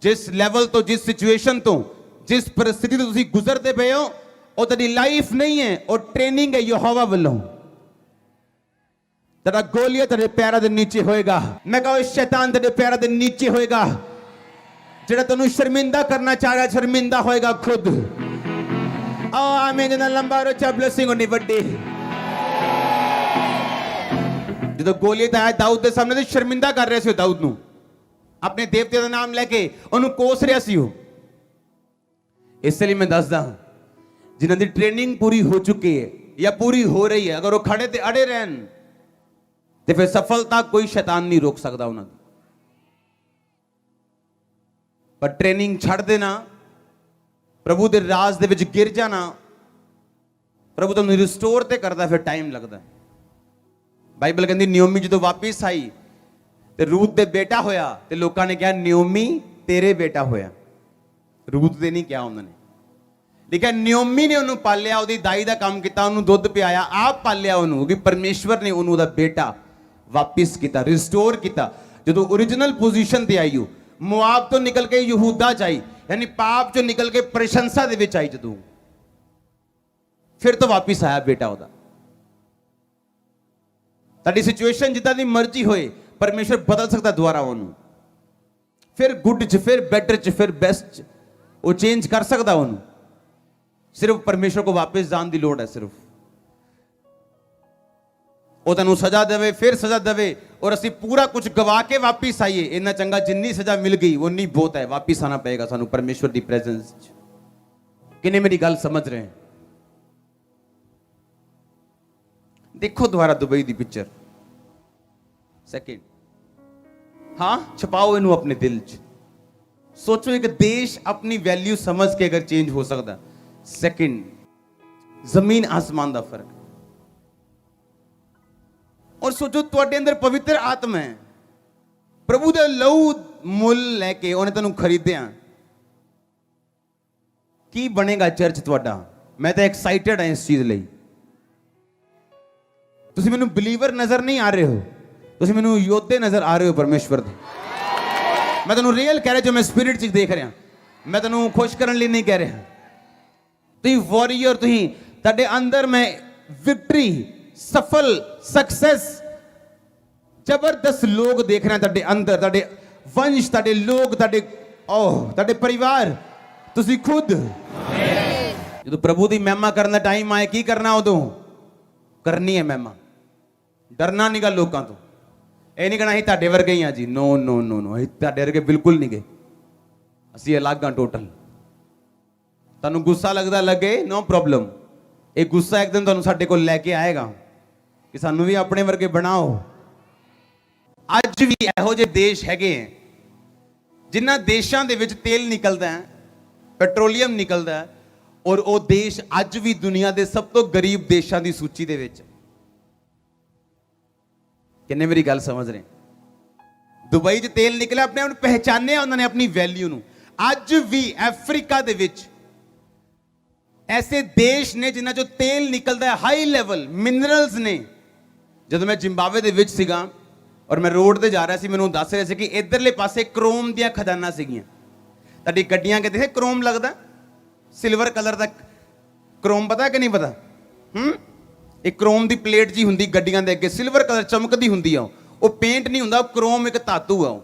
ਜਿਸ ਲੈਵਲ ਤੋਂ, ਜਿਸ ਸਿਚੁਏਸ਼ਨ ਤੋਂ, ਜਿਸ परिस्थिति ਤੋਂ ਤੁਸੀਂ ਗੁਜ਼ਰਦੇ ਪਏ ਹੋ, ਉਹ ਤੁਹਾਡੀ ਲਾਈਫ ਨਹੀਂ ਹੈ, ਉਹ ਟ੍ਰੇਨਿੰਗ ਹੈ ਯਹੋਵਾ ਵੱਲੋਂ। तेरा गोलियत तेरे पैरों के नीचे होएगा। मैं कहूं शैतान तेरे पैरों के नीचे होएगा। ਜਿਹੜਾ ਤੈਨੂੰ ਸ਼ਰਮਿੰਦਾ ਕਰਨਾ ਚਾਹ ਰਿਹਾ ਸ਼ਰਮਿੰਦਾ ਹੋਏਗਾ ਖੁਦ। ਆਮੀਨ। ਜਿੰਨਾ ਲੰਬਾ ਰੋਚਾ ਬਲੇਸਿੰਗ ਹੋਣੀ ਵੱਡੀ। ਜਦੋਂ ਗੋਲੀਅਤ ਆਇਆ ਦਾਊਦ ਦੇ ਸਾਹਮਣੇ ਤੇ ਸ਼ਰਮਿੰਦਾ ਕਰ ਰਿਹਾ ਸੀ ਦਾਊਦ ਨੂੰ, ਆਪਣੇ ਦੇਵਤੇ ਦਾ ਨਾਮ ਲੈ ਕੇ ਉਹਨੂੰ ਕੋਸ ਰਿਹਾ ਸੀ ਉਹ। ਇਸ ਲਈ ਮੈਂ ਦੱਸਦਾ ਜਿਨ੍ਹਾਂ ਦੀ ਟ੍ਰੇਨਿੰਗ ਪੂਰੀ ਹੋ ਚੁੱਕੀ ਹੈ ਜਾਂ ਪੂਰੀ ਹੋ ਰਹੀ ਹੈ, ਅਗਰ ਉਹ ਖੜੇ ਤੇ ਅੜੇ ਰਹਿਣ ਤੇ ਫਿਰ ਸਫਲਤਾ ਕੋਈ ਸ਼ੈਤਾਨ ਨਹੀਂ ਰੋਕ ਸਕਦਾ ਉਹਨਾਂ ਦੀ। ਪਰ ਟ੍ਰੇਨਿੰਗ ਛੱਡ ਦੇਣਾ, ਪ੍ਰਭੂ ਦੇ ਰਾਜ ਦੇ ਵਿੱਚ ਗਿਰ ਜਾਣਾ, ਪ੍ਰਭੂ ਤੁਹਾਨੂੰ ਰਿਸਟੋਰ ਤੇ ਕਰਦਾ, ਫਿਰ ਟਾਈਮ ਲੱਗਦਾ। ਬਾਈਬਲ ਕਹਿੰਦੀ ਨਿਓਮੀ ਜਦੋਂ ਵਾਪਿਸ ਆਈ ਤੇ ਰੂਤ ਦੇ ਬੇਟਾ ਹੋਇਆ ਤੇ ਲੋਕਾਂ ਨੇ ਕਿਹਾ ਨਿਓਮੀ ਤੇਰੇ ਬੇਟਾ ਹੋਇਆ। ਰੂਤ ਦੇ ਨਹੀਂ ਕਿਹਾ ਉਹਨਾਂ ਨੇ, ਲੇਕਿਨ ਨਿਓਮੀ ਨੇ ਉਹਨੂੰ ਪਾਲਿਆ, ਉਹਦੀ ਦਾਈ ਦਾ ਕੰਮ ਕੀਤਾ, ਉਹਨੂੰ ਦੁੱਧ ਪਿਆਇਆ, ਆਪ ਪਾਲਿਆ ਉਹਨੂੰ, ਕਿ ਪਰਮੇਸ਼ਵਰ ਨੇ ਉਹਨੂੰ ਉਹਦਾ ਬੇਟਾ ਵਾਪਿਸ ਕੀਤਾ, ਰਿਸਟੋਰ ਕੀਤਾ। ਜਦੋਂ ओरिजिनल ਪੋਜੀਸ਼ਨ ਤੇ ਆਈ, ਮੁਆਬ ਤੋਂ ਨਿਕਲ ਕੇ ਯਹੂਦਾ ਚ ਆਈ, ਯਾਨੀ ਪਾਪ ਚੋਂ ਨਿਕਲ ਕੇ ਪ੍ਰਸ਼ੰਸਾ ਦੇ ਵਿੱਚ ਆਈ, ਜਦੋਂ ਫਿਰ ਤੋਂ ਵਾਪਿਸ ਆਇਆ ਬੇਟਾ ਉਹਦਾ। ਤੁਹਾਡੀ ਸਿਚੁਏਸ਼ਨ ਜਿੱਦਾਂ ਦੀ ਮਰਜ਼ੀ ਹੋਏ, ਪਰਮੇਸ਼ਰ ਬਦਲ ਸਕਦਾ ਦੁਆਰਾ ਉਹਨੂੰ, ਫਿਰ ਗੁੱਡ ਚ, ਫਿਰ ਬੈਟਰ ਚ, ਫਿਰ ਬੈਸਟ ਚ ਉਹ ਚੇਂਜ ਕਰ ਸਕਦਾ ਉਹਨੂੰ। ਸਿਰਫ ਪਰਮੇਸ਼ਰ ਕੋ ਵਾਪਿਸ ਜਾਣ ਦੀ ਲੋੜ ਹੈ। ਸਿਰਫ ਉਹ ਤੁਹਾਨੂੰ ਸਜ਼ਾ ਦੇਵੇ, ਫਿਰ ਸਜ਼ਾ ਦੇਵੇ, ਔਰ ਅਸੀਂ ਪੂਰਾ ਕੁਝ ਗਵਾ ਕੇ ਵਾਪਿਸ ਆਈਏ, ਇੰਨਾ ਚੰਗਾ ਜਿੰਨੀ ਸਜ਼ਾ ਮਿਲ ਗਈ ਉਨੀ ਬਹੁਤ ਹੈ। ਵਾਪਿਸ ਆਣਾ ਪਏਗਾ ਸਾਨੂੰ ਪਰਮੇਸ਼ਰ ਦੀ ਪ੍ਰੈਜ਼ੈਂਸ ਚ। ਕਿੰਨੇ ਮੇਰੀ ਗੱਲ ਸਮਝ ਰਹੇ? ਦੇਖੋ ਦੁਬਾਰਾ ਦੁਬਈ ਦੀ ਪਿਕਚਰ ਸੈਕਿੰਡ। ਹਾਂ, ਛਪਾਓ ਇਹਨੂੰ ਆਪਣੇ ਦਿਲ ਚ। ਸੋਚੋ ਇੱਕ ਦੇਸ਼ ਆਪਣੀ ਵੈਲਿਊ ਸਮਝ ਕੇ ਅਗਰ ਚੇਂਜ ਹੋ ਸਕਦਾ। ਸੈਕਿੰਡ, ਜ਼ਮੀਨ ਆਸਮਾਨ ਦਾ ਫਰਕ। ਔਰ ਸੋਚੋ ਤੁਹਾਡੇ ਅੰਦਰ ਪਵਿੱਤਰ ਆਤਮਾ ਹੈ, ਪ੍ਰਭੂ ਦਾ ਲਹੂ ਮੁੱਲ ਲੈ ਕੇ ਉਹਨੇ ਤੁਹਾਨੂੰ ਖਰੀਦਿਆ। ਕੀ ਬਣੇਗਾ ਚਰਚ ਤੁਹਾਡਾ? ਮੈਂ ਤਾਂ ਐਕਸਾਈਟਡ ਹਾਂ ਇਸ ਚੀਜ਼ ਲਈ। ਤੁਸੀਂ ਮੈਨੂੰ ਬਿਲੀਵਰ ਨਜ਼ਰ ਨਹੀਂ ਆ ਰਹੇ ਹੋ, ਤੁਸੀਂ ਮੈਨੂੰ ਯੋਧੇ ਨਜ਼ਰ ਆ ਰਹੇ ਹੋ ਪਰਮੇਸ਼ਵਰ ਦੇ। ਮੈਂ ਤੁਹਾਨੂੰ ਰੀਅਲ ਕਹਿ ਰਿਹਾ, ਜੋ ਮੈਂ ਸਪਿਰਿਟ ਚ ਦੇਖ ਰਿਹਾ। ਮੈਂ ਤੁਹਾਨੂੰ ਖੁਸ਼ ਕਰਨ ਲਈ ਨਹੀਂ ਕਹਿ ਰਿਹਾ। ਤੁਸੀਂ ਵਾਰੀਅਰ, ਤੁਸੀਂ ਤੁਹਾਡੇ ਅੰਦਰ ਮੈਂ ਵਿਕਟਰੀ, ਸਫਲ, ਸਕਸੈਸ, ਜ਼ਬਰਦਸਤ ਲੋਕ ਦੇਖ ਰਹੇ ਤੁਹਾਡੇ ਅੰਦਰ, ਤੁਹਾਡੇ ਵੰਸ਼, ਤੁਹਾਡੇ ਲੋਕ, ਤੁਹਾਡੇ ਪਰਿਵਾਰ, ਤੁਸੀਂ ਖੁਦ। ਜਦੋਂ ਪ੍ਰਭੂ ਦੀ ਮਹਿਮਾ ਕਰਨ ਦਾ ਟਾਈਮ ਆਏ, ਕੀ ਕਰਨਾ? ਉਦੋਂ ਕਰਨੀ ਹੈ ਮਹਿਮਾ। ਡਰਨਾ ਨਹੀਂ ਗਾ ਲੋਕਾਂ ਤੋਂ। ਇਹ ਨਹੀਂ ਕਹਿਣਾ ਅਸੀਂ ਤੁਹਾਡੇ ਵਰਗੇ ਹੀ ਆ ਜੀ। ਨੋ ਨੋ ਨੋ ਨੋ, ਅਸੀਂ ਤੁਹਾਡੇ ਵਰਗੇ ਬਿਲਕੁਲ ਨਹੀਂ ਗਏ, ਅਸੀਂ ਅਲੱਗ ਹਾਂ ਟੋਟਲ। ਤੁਹਾਨੂੰ ਗੁੱਸਾ ਲੱਗਦਾ ਲੱਗੇ, ਨੋ ਪ੍ਰੋਬਲਮ। ਇਹ ਗੁੱਸਾ ਇੱਕ ਦਿਨ ਤੁਹਾਨੂੰ ਸਾਡੇ ਕੋਲ ਲੈ ਕੇ ਆਏਗਾ ਕਿ ਸਾਨੂੰ ਵੀ ਆਪਣੇ ਵਰਗੇ ਬਣਾਓ। ਅੱਜ ਵੀ ਇਹੋ ਜਿਹੇ ਦੇਸ਼ ਹੈਗੇ ਹੈ ਜਿਨ੍ਹਾਂ ਦੇਸ਼ਾਂ ਦੇ ਵਿੱਚ ਤੇਲ ਨਿਕਲਦਾ ਹੈ, ਪੈਟਰੋਲੀਅਮ ਨਿਕਲਦਾ ਹੈ, ਔਰ ਉਹ ਦੇਸ਼ ਅੱਜ ਵੀ ਦੁਨੀਆ ਦੇ ਸਭ ਤੋਂ ਗਰੀਬ ਦੇਸ਼ਾਂ ਦੀ ਸੂਚੀ ਦੇ ਵਿੱਚ। ਕਿੰਨੇ ਮੇਰੀ ਗੱਲ ਸਮਝ ਰਹੇ? ਦੁਬਈ 'ਚ ਤੇਲ ਨਿਕਲਿਆ, ਆਪਣੇ ਆਪ ਨੂੰ ਪਹਿਚਾਨਿਆ ਉਹਨਾਂ ਨੇ, ਆਪਣੀ ਵੈਲਿਊ ਨੂੰ। ਅੱਜ ਵੀ ਅਫਰੀਕਾ ਦੇ ਵਿੱਚ ਐਸੇ ਦੇਸ਼ ਨੇ ਜਿਨ੍ਹਾਂ ਚੋਂ ਤੇਲ ਨਿਕਲਦਾ ਹੈ, ਹਾਈ ਲੈਵਲ ਮਿਨਰਲਸ ਨੇ। ਜਦੋਂ ਮੈਂ ਜ਼ਿੰਬਾਬਵੇ ਦੇ ਵਿੱਚ ਸੀਗਾ ਔਰ ਮੈਂ ਰੋਡ ਤੇ ਜਾ ਰਿਹਾ ਸੀ, ਮੈਨੂੰ ਦੱਸ ਰਹੇ ਸੀ ਕਿ ਇਧਰਲੇ ਪਾਸੇ ਕ੍ਰੋਮ ਦੀਆਂ ਖਦਾਨਾਂ ਸੀਗੀਆਂ। ਤੁਹਾਡੀ ਗੱਡੀਆਂ ਕਿਤੇ ਕ੍ਰੋਮ ਲੱਗਦਾ, ਸਿਲਵਰ ਕਲਰ ਦਾ ਕ੍ਰੋਮ, ਪਤਾ ਕਿ ਨਹੀਂ ਪਤਾ? ਇੱਕ ਕ੍ਰੋਮ ਦੀ ਪਲੇਟ ਜੀ ਹੁੰਦੀ ਗੱਡੀਆਂ ਦੇ ਅੱਗੇ, ਸਿਲਵਰ ਕਲਰ ਚਮਕਦੀ ਹੁੰਦੀ ਆ। ਉਹ ਪੇਂਟ ਨਹੀਂ ਹੁੰਦਾ, ਕ੍ਰੋਮ ਇੱਕ ਧਾਤੂ ਆ।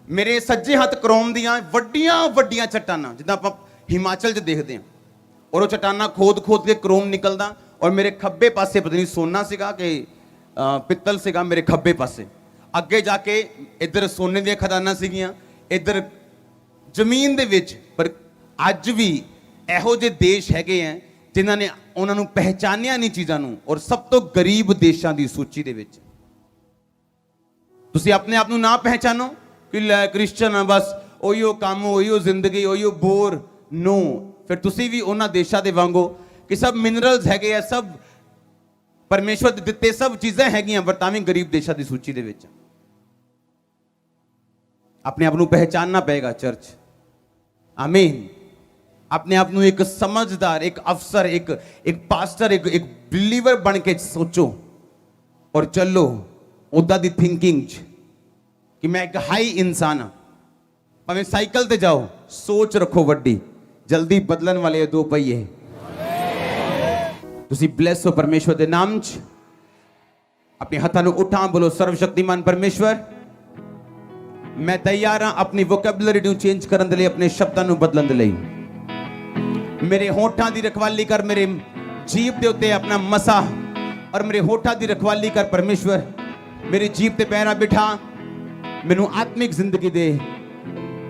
ਮੇਰੇ ਸੱਜੇ ਹੱਥ ਕ੍ਰੋਮ ਦੀਆਂ ਵੱਡੀਆਂ ਵੱਡੀਆਂ ਚਟਾਨਾਂ, ਜਿੱਦਾਂ ਆਪਾਂ ਹਿਮਾਚਲ 'ਚ ਦੇਖਦੇ ਹਾਂ, ਔਰ ਉਹ ਚਟਾਨਾਂ ਖੋਦ ਖੋਦ ਕੇ ਕ੍ਰੋਮ ਨਿਕਲਦਾ। ਔਰ ਮੇਰੇ ਖੱਬੇ ਪਾਸੇ ਪਤਾ ਨਹੀਂ ਸੋਨਾ ਸੀਗਾ ਕਿ ਪਿੱਤਲ ਸੀਗਾ, ਮੇਰੇ ਖੱਬੇ ਪਾਸੇ। ਅੱਗੇ ਜਾ ਕੇ ਇੱਧਰ ਸੋਨੇ ਦੀਆਂ ਖਦਾਨਾਂ ਸੀਗੀਆਂ, ਇੱਧਰ ਜ਼ਮੀਨ ਦੇ ਵਿੱਚ। ਪਰ ਅੱਜ ਵੀ ਇਹੋ ਜਿਹੇ ਦੇਸ਼ ਹੈਗੇ ਆ ਜਿਨ੍ਹਾਂ ਨੇ ਉਹਨਾਂ ਨੂੰ ਪਹਿਚਾਨਿਆ ਨਹੀਂ ਚੀਜ਼ਾਂ ਨੂੰ, ਔਰ ਸਭ ਤੋਂ ਗਰੀਬ ਦੇਸ਼ਾਂ ਦੀ ਸੂਚੀ ਦੇ ਵਿੱਚ। ਤੁਸੀਂ ਆਪਣੇ ਆਪ ਨੂੰ ਨਾ ਪਹਿਚਾਨੋ ਕਿ ਲੈ ਕ੍ਰਿਸਚਨ ਆ, ਬਸ ਉਹੀਓ ਕੰਮ, ਉਹੀਓ ਜ਼ਿੰਦਗੀ, ਉਹੀਓ ਬੋਰ। ਨੋ, ਫਿਰ ਤੁਸੀਂ ਵੀ ਉਹਨਾਂ ਦੇਸ਼ਾਂ ਦੇ ਵਾਂਗੋ ਕਿ ਸਭ ਮਿਨਰਲਸ ਹੈਗੇ ਆ, ਸਭ ਪਰਮੇਸ਼ਵਰ ਦੇ ਦਿੱਤੇ ਸਭ ਚੀਜ਼ਾਂ ਹੈਗੀਆਂ, ਪਰ ਤਾਂ ਵੀ ਗਰੀਬ ਦੇਸ਼ਾਂ ਦੀ ਸੂਚੀ ਦੇ ਵਿੱਚ। ਆਪਣੇ ਆਪ ਨੂੰ ਪਹਿਚਾਨਣਾ ਪਏਗਾ ਚਰਚ। ਆਮੀਨ। ਆਪਣੇ ਆਪ ਨੂੰ ਇੱਕ ਸਮਝਦਾਰ, ਇੱਕ ਅਫਸਰ, ਇੱਕ ਪਾਸਟਰ, ਇੱਕ ਬਿਲੀਵਰ ਬਣ ਕੇ ਸੋਚੋ ਔਰ ਚੱਲੋ ਉਦਾਂ ਦੀ ਥਿੰਕਿੰਗ 'ਚ ਕਿ ਮੈਂ ਇੱਕ ਹਾਈ ਇਨਸਾਨ ਹਾਂ। ਭਾਵੇਂ ਸਾਈਕਲ ਤੇ ਜਾਓ, ਸੋਚ ਰੱਖੋ ਵੱਡੀ, ਜਲਦੀ ਬਦਲਣ ਵਾਲੇ ਦੋ ਪਹੀਏ। ਤੁਸੀਂ ਬਲੈਸ ਹੋ ਪਰਮੇਸ਼ਵਰ ਦੇ ਨਾਮ 'ਚ। ਆਪਣੇ ਹੱਥਾਂ ਨੂੰ ਉਠਾ, ਬੋਲੋ ਸਰਵ ਸ਼ਕਤੀਮਾਨ ਪਰਮੇਸ਼ਵਰ, मैं तैयार हाँ अपनी वोकैबुलरी ਨੂੰ ਚੇਂਜ ਕਰਨ ਦੇ ਲਈ, ਆਪਣੇ ਸ਼ਬਦਾਂ ਨੂੰ ਬਦਲਣ ਦੇ ਲਈ। ਮੇਰੇ ਹੋਠਾਂ ਦੀ ਰਖਵਾਲੀ ਕਰ, ਮੇਰੇ ਜੀਭ ਦੇ ਉੱਤੇ ਆਪਣਾ ਮਸਾ, ਔਰ ਮੇਰੇ ਹੋਠਾਂ ਦੀ ਰਖਵਾਲੀ ਕਰ ਪਰਮੇਸ਼ਵਰ। ਮੇਰੀ ਜੀਭ ਤੇ ਪੈਰਾ ਬਿਠਾ, ਮੈਨੂੰ ਆਤਮਿਕ ਜ਼ਿੰਦਗੀ ਦੇ,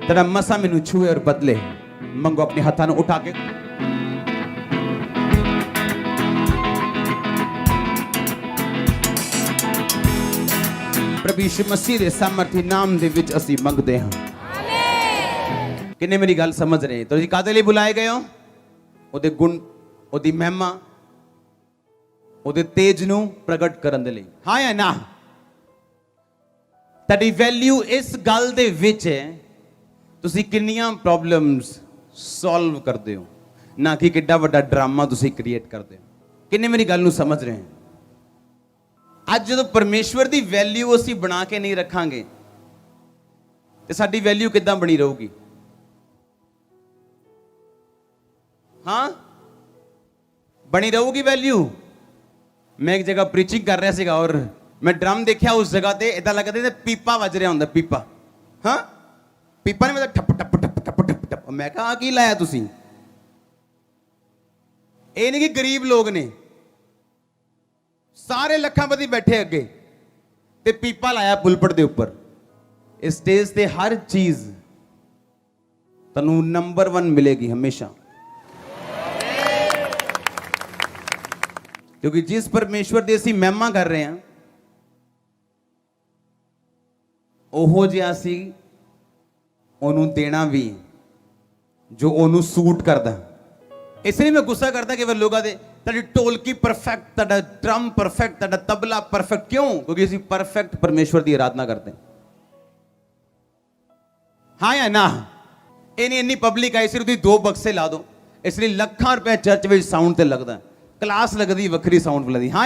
ਤੇਰਾ ਮਸਾ ਮੈਨੂੰ ਛੂਏ ਔਰ ਬਦਲੇ। ਮੰਗੋ ਆਪਣੇ ਹੱਥਾਂ ਨੂੰ ਉਠਾ ਕੇ। ਪ੍ਰਭੂ ਯਿਸੂ ਮਸੀਹ ਦੇ ਸਮਰਥੀ ਨਾਮ ਦੇ ਵਿੱਚ ਅਸੀਂ ਮੰਗਦੇ ਹਾਂ। ਆਮੀਨ। ਕਿੰਨੇ ਮੇਰੀ ਗੱਲ ਸਮਝ ਰਹੇ? ਤੁਸੀਂ ਕਾਹਦੇ ਲਈ ਬੁਲਾਏ ਗਏ ਹੋ? ਉਹਦੇ ਗੁਣ, ਉਹਦੀ ਮਹਿਮਾ, ਉਹਦੇ ਤੇਜ ਨੂੰ ਪ੍ਰਗਟ ਕਰਨ ਦੇ ਲਈ। ਹਾਂ ਜਾਂ ਨਾ? ਤੁਹਾਡੀ ਵੈਲਿਊ ਇਸ ਗੱਲ ਦੇ ਵਿੱਚ ਹੈ ਤੁਸੀਂ ਕਿੰਨੀਆਂ ਪ੍ਰੋਬਲਮਸ ਸੋਲਵ ਕਰਦੇ ਹੋ, ਨਾ ਕਿ ਕਿੱਡਾ ਵੱਡਾ ਡਰਾਮਾ ਤੁਸੀਂ ਕ੍ਰੀਏਟ ਕਰਦੇ ਹੋ। ਕਿੰਨੇ ਮੇਰੀ ਗੱਲ ਨੂੰ ਸਮਝ ਰਹੇ ਹੋ? ਅੱਜ ਜਦੋਂ ਪਰਮੇਸ਼ਵਰ ਦੀ ਵੈਲਿਊ ਅਸੀਂ ਬਣਾ ਕੇ ਨਹੀਂ ਰੱਖਾਂਗੇ ਤੇ ਸਾਡੀ ਵੈਲਿਊ ਕਿੱਦਾਂ ਬਣੀ ਰਹੂਗੀ? ਹਾਂ, ਬਣੀ ਰਹੂਗੀ ਵੈਲਿਊ? ਮੈਂ ਇੱਕ ਜਗ੍ਹਾ ਪ੍ਰੀਚਿੰਗ ਕਰ ਰਿਹਾ ਸੀਗਾ ਔਰ ਮੈਂ ਡਰਮ ਦੇਖਿਆ ਉਸ ਜਗ੍ਹਾ ਤੇ, ਇਦਾਂ ਲੱਗਦਾ ਤੇ ਪੀਪਾ ਵੱਜ ਰਿਹਾ ਹੁੰਦਾ। ਪੀਪਾ, ਹਾਂ ਪੀਪਾ ਨਹੀਂ ਮਤਲਬ ਠੱਪ ਠੱਪ ਠੱਪ ਠੱਪ ਠੱਪ ਠੱਪ। ਮੈਂ ਕਿਹਾ ਆ ਕੀ ਲਾਇਆ ਤੁਸੀਂ? ਇਹ ਨਹੀਂ ਕਿ ਗਰੀਬ ਲੋਕ ਨੇ, ਸਾਰੇ ਲੱਖਾਂਪਤੀ ਬੈਠੇ ਅੱਗੇ ਤੇ ਪੀਪਾ ਲਾਇਆ ਪੁਲਪਟ ਦੇ ਉੱਪਰ। ਇਸ ਸਟੇਜ ਤੇ ਹਰ ਚੀਜ਼ ਤੁਹਾਨੂੰ ਨੰਬਰ 1 ਮਿਲੇਗੀ ਹਮੇਸ਼ਾ, ਕਿਉਂਕਿ ਜਿਸ ਪਰਮੇਸ਼ਵਰ ਦੀ ਅਸੀਂ ਮਹਿਮਾ ਕਰ ਰਹੇ ਹਾਂ ਉਹੋ ਜਿਹਾ ਅਸੀਂ ਉਹਨੂੰ ਦੇਣਾ ਵੀ ਜੋ ਉਹਨੂੰ ਸੂਟ ਕਰਦਾ। ਇਸ ਲਈ ਮੈਂ ਗੁੱਸਾ ਕਰਦਾ ਕਿ ਲੋਕਾਂ ਦੇ ਤੁਹਾਡੀ ਢੋਲਕੀ ਪਰਫੈਕਟ, ਤੁਹਾਡਾ ਡਰਮ ਪਰਫੈਕਟ, ਤੁਹਾਡਾ ਤਬਲਾ ਪਰਫੈਕਟ। ਕਿਉਂ? ਕਿਉਂਕਿ ਅਸੀਂ ਪਰਫੈਕਟ ਪਰਮੇਸ਼ਵਰ ਦੀ ਆਰਾਧਨਾ ਕਰਦੇ ਹਾਂ ਜਾਂ ਨਾ? ਇਹ ਨਹੀਂ ਇੰਨੀ ਪਬਲਿਕ ਆਈ ਸਿਰ ਤੁਸੀਂ 2 ਬਕਸੇ ਲਾ ਦਿਓ, ਇਸ ਲਈ ਲੱਖਾਂ ਰੁਪਏ ਚਰਚ ਵਿੱਚ ਸਾਊਂਡ ਤੇ ਲੱਗਦਾ, ਕਲਾਸ ਲੱਗਦੀ ਵੱਖਰੀ ਸਾਊਂਡ ਲੱਗਦੀ। ਹਾਂ।